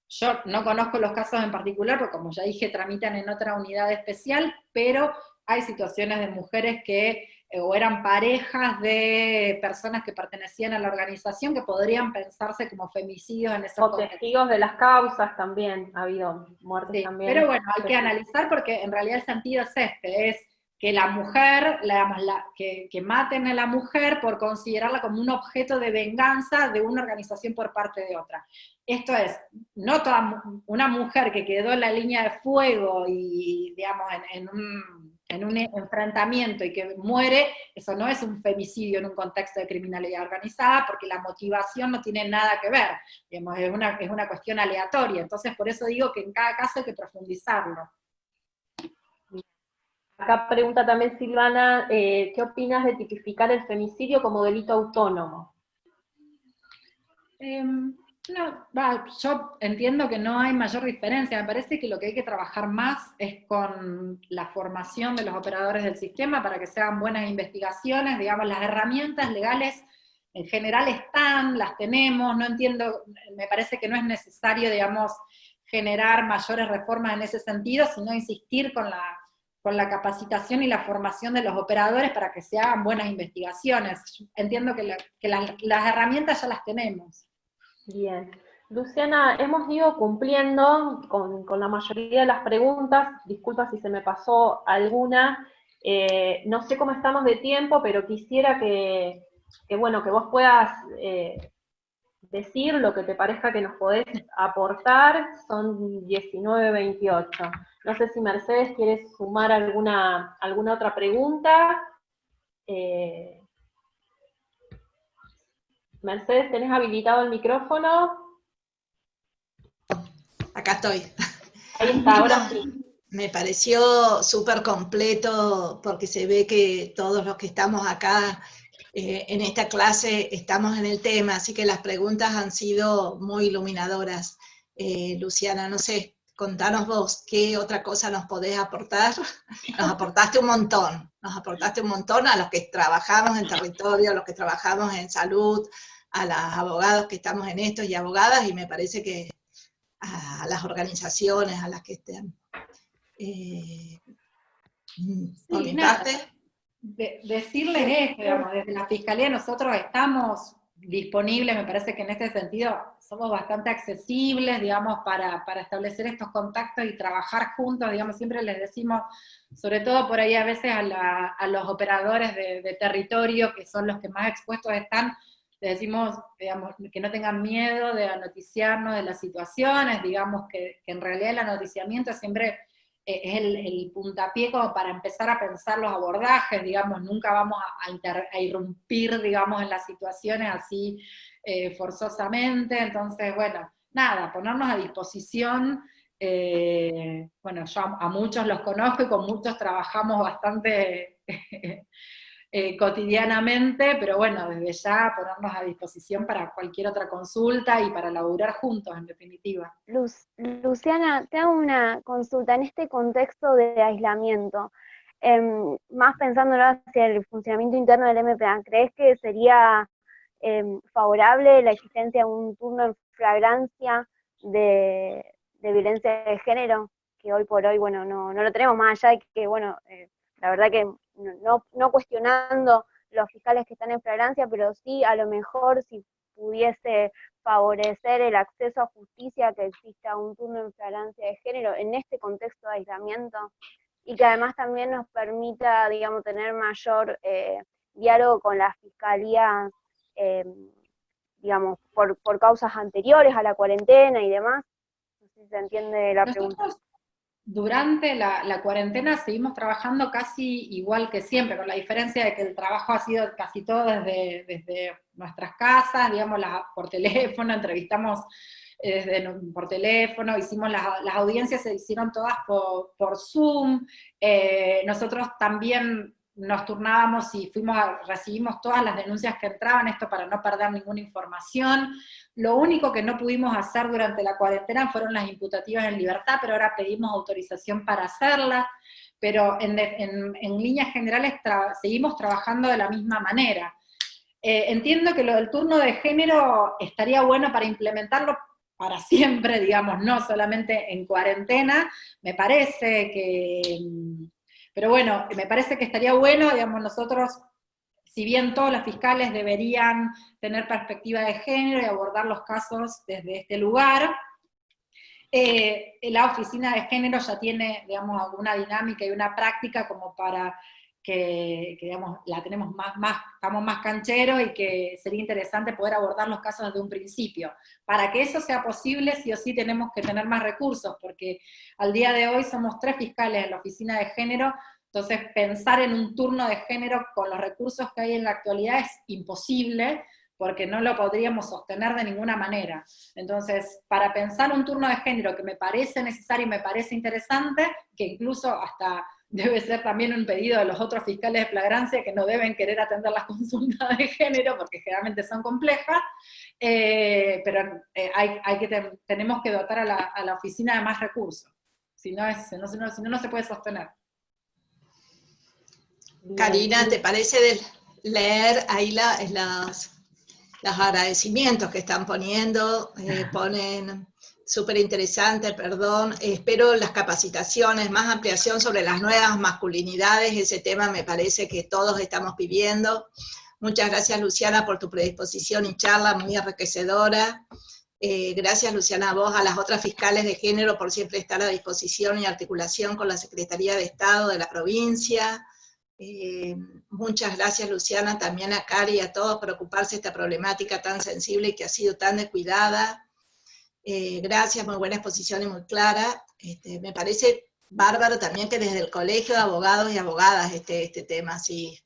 Yo no conozco los casos en particular, porque como ya dije, tramitan en otra unidad especial, pero hay situaciones de mujeres que o eran parejas de personas que pertenecían a la organización que podrían pensarse como femicidios en esos contextos. O testigos de las causas también, ha habido muertes sí, también. Pero bueno, hay que analizar porque en realidad el sentido es es que la mujer, que maten a la mujer por considerarla como un objeto de venganza de una organización por parte de otra. Esto es, no toda una mujer que quedó en la línea de fuego y, digamos, en un enfrentamiento y que muere, eso no es un femicidio en un contexto de criminalidad organizada, porque la motivación no tiene nada que ver, digamos, es una cuestión aleatoria. Entonces, por eso digo que en cada caso hay que profundizarlo. Acá pregunta también Silvana, ¿qué opinas de tipificar el femicidio como delito autónomo? Yo entiendo que no hay mayor diferencia. Me parece que lo que hay que trabajar más es con la formación de los operadores del sistema para que se hagan buenas investigaciones. Digamos, las herramientas legales en general están, las tenemos, no entiendo, me parece que no es necesario, digamos, generar mayores reformas en ese sentido, sino insistir con la capacitación y la formación de los operadores para que se hagan buenas investigaciones. Entiendo que las herramientas ya las tenemos. Bien. Luciana, hemos ido cumpliendo con la mayoría de las preguntas, disculpa si se me pasó alguna, no sé cómo estamos de tiempo, pero quisiera que vos puedas decir lo que te parezca que nos podés aportar. Son 19:28. No sé si Mercedes quieres sumar alguna otra pregunta. Mercedes, ¿tenés habilitado el micrófono? Acá estoy. Ahí está, ahora sí. Me pareció súper completo porque se ve que todos los que estamos acá en esta clase estamos en el tema, así que las preguntas han sido muy iluminadoras. Luciana, no sé, contanos vos, ¿qué otra cosa nos podés aportar? Nos aportaste un montón a los que trabajamos en territorio, a los que trabajamos en salud, a los abogados que estamos en esto y abogadas, y me parece que a las organizaciones, a las que estén. Por mi parte. Decirles esto, digamos, desde la Fiscalía nosotros estamos disponibles, me parece que en este sentido somos bastante accesibles, digamos, para establecer estos contactos y trabajar juntos, digamos, siempre les decimos, sobre todo por ahí a veces a los operadores de territorio, que son los que más expuestos están, les decimos, digamos, que no tengan miedo de noticiarnos de las situaciones, digamos, que en realidad el anoticiamiento siempre es el puntapié como para empezar a pensar los abordajes, digamos, nunca vamos a irrumpir, digamos, en las situaciones así forzosamente, entonces, bueno, nada, ponernos a disposición, bueno, yo a muchos los conozco y con muchos trabajamos bastante cotidianamente, pero bueno, desde ya ponernos a disposición para cualquier otra consulta y para laburar juntos, en definitiva. Luciana, te hago una consulta. En este contexto de aislamiento, más pensándolo hacia el funcionamiento interno del MPA, ¿crees que sería favorable la existencia de un turno en flagrancia de violencia de género? Que hoy por hoy, bueno, no lo tenemos, más allá de que, bueno, la verdad que no cuestionando los fiscales que están en flagrancia, pero sí a lo mejor si pudiese favorecer el acceso a justicia, que exista un turno en flagrancia de género en este contexto de aislamiento, y que además también nos permita, digamos, tener mayor diálogo con las fiscalías, digamos, por causas anteriores a la cuarentena y demás. No sé si se entiende la pregunta. Durante la cuarentena seguimos trabajando casi igual que siempre, con la diferencia de que el trabajo ha sido casi todo desde nuestras casas, digamos, por teléfono, entrevistamos por teléfono, hicimos las audiencias se hicieron todas por Zoom, nosotros también nos turnábamos y recibimos todas las denuncias que entraban, esto para no perder ninguna información. Lo único que no pudimos hacer durante la cuarentena fueron las imputativas en libertad, pero ahora pedimos autorización para hacerlas, pero en líneas generales seguimos trabajando de la misma manera. Entiendo que lo del turno de género estaría bueno para implementarlo para siempre, digamos, no solamente en cuarentena, me parece que... Pero bueno, me parece que estaría bueno, digamos, nosotros, si bien todos los fiscales deberían tener perspectiva de género y abordar los casos desde este lugar, la oficina de género ya tiene, digamos, alguna dinámica y una práctica como para que digamos, la tenemos estamos más cancheros y que sería interesante poder abordar los casos desde un principio. Para que eso sea posible, sí o sí tenemos que tener más recursos, porque al día de hoy somos 3 fiscales en la oficina de género, entonces pensar en un turno de género con los recursos que hay en la actualidad es imposible, porque no lo podríamos sostener de ninguna manera. Entonces, para pensar un turno de género que me parece necesario y me parece interesante, que incluso hasta debe ser también un pedido de los otros fiscales de flagrancia que no deben querer atender las consultas de género porque generalmente son complejas, pero tenemos que dotar a la oficina de más recursos, si no se puede sostener. Karina, ¿te parece leer ahí los agradecimientos que están poniendo? Ponen... Súper interesante, perdón. Espero las capacitaciones, más ampliación sobre las nuevas masculinidades, ese tema me parece que todos estamos viviendo. Muchas gracias, Luciana, por tu predisposición y charla muy enriquecedora. Gracias, Luciana, a vos, a las otras fiscales de género por siempre estar a disposición y articulación con la Secretaría de Estado de la provincia. Muchas gracias, Luciana, también a Cari y a todos por ocuparse de esta problemática tan sensible y que ha sido tan descuidada. Gracias, muy buena exposición y muy clara. Me parece bárbaro también que desde el Colegio de Abogados y Abogadas este tema, sí.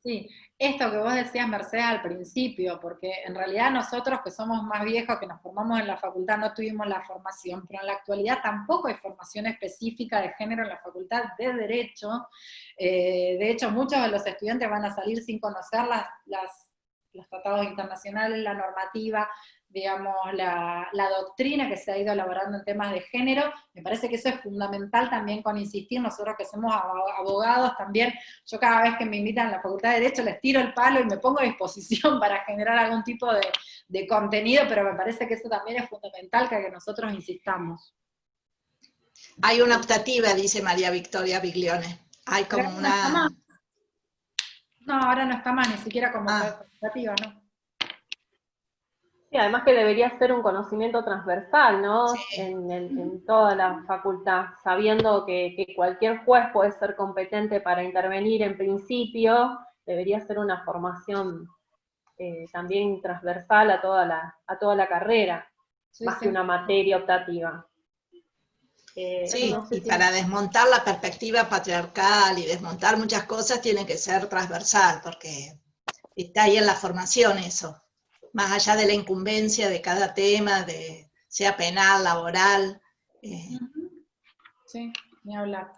Sí, esto que vos decías, Mercedes, al principio, porque en realidad nosotros que somos más viejos, que nos formamos en la facultad, no tuvimos la formación, pero en la actualidad tampoco hay formación específica de género en la facultad de Derecho. De hecho, muchos de los estudiantes van a salir sin conocer los tratados internacionales, la normativa, digamos, la doctrina que se ha ido elaborando en temas de género. Me parece que eso es fundamental también con insistir, nosotros que somos abogados también, yo cada vez que me invitan a la Facultad de Derecho les tiro el palo y me pongo a disposición para generar algún tipo de contenido, pero me parece que eso también es fundamental que nosotros insistamos. Hay una optativa, dice María Victoria Biglione. Hay como pero una... No, ahora no está más, ni siquiera como optativa, ¿no? Sí, además que debería ser un conocimiento transversal, ¿no? Sí. En toda la facultad, sabiendo que cualquier juez puede ser competente para intervenir en principio, debería ser una formación también transversal a toda la carrera, más que una materia optativa. Sí, No sé y si para desmontar la perspectiva patriarcal y desmontar muchas cosas tiene que ser transversal, porque está ahí en la formación eso. Más allá de la incumbencia de cada tema, sea penal, laboral. Sí, ni hablar.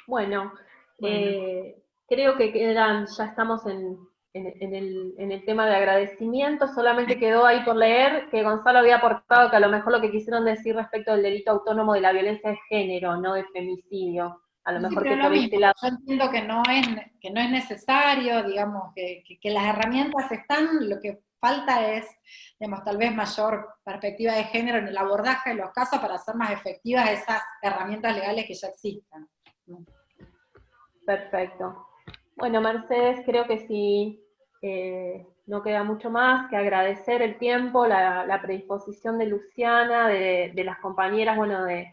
Bueno, creo que ya estamos en el tema de agradecimiento, solamente quedó ahí por leer que Gonzalo había aportado que a lo mejor lo que quisieron decir respecto del delito autónomo de la violencia de género, no de femicidio. A lo mejor que por este lado... Yo entiendo que no es necesario, digamos, que las herramientas están, lo que falta es, digamos, tal vez mayor perspectiva de género en el abordaje de los casos para hacer más efectivas esas herramientas legales que ya existen. Perfecto. Bueno, Mercedes, creo que sí, no queda mucho más que agradecer el tiempo, la predisposición de Luciana, de las compañeras, bueno, de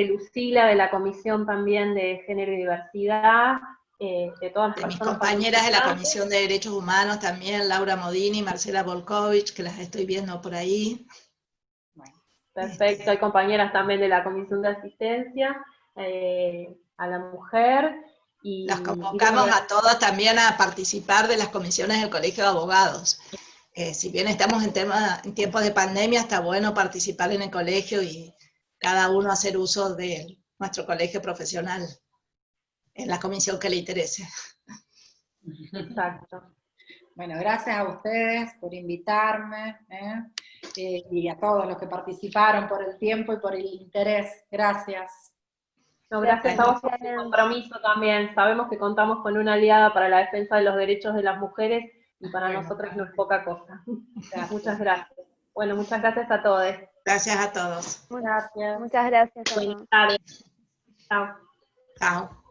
Lucila, de la Comisión también de Género y Diversidad, de todas las de mis personas compañeras de la Comisión de Derechos Humanos también, Laura Modini, Marcela Volkovich, que las estoy viendo por ahí. Perfecto, hay compañeras también de la Comisión de Asistencia a la Mujer. Las convocamos a todas también a participar de las comisiones del Colegio de Abogados. Si bien estamos en tiempos de pandemia, está bueno participar en el colegio y cada uno hacer uso de nuestro colegio profesional en la comisión que le interese. Exacto. Bueno, gracias a ustedes por invitarme, y a todos los que participaron por el tiempo y por el interés. Gracias. No, gracias a vos por tu compromiso también. Sabemos que contamos con una aliada para la defensa de los derechos de las mujeres y para nosotras no es poca cosa. Gracias. Muchas gracias. Bueno, muchas gracias a todos. Gracias a todos. Gracias. Muchas gracias a todos. Buenas tardes. Chao. Chao.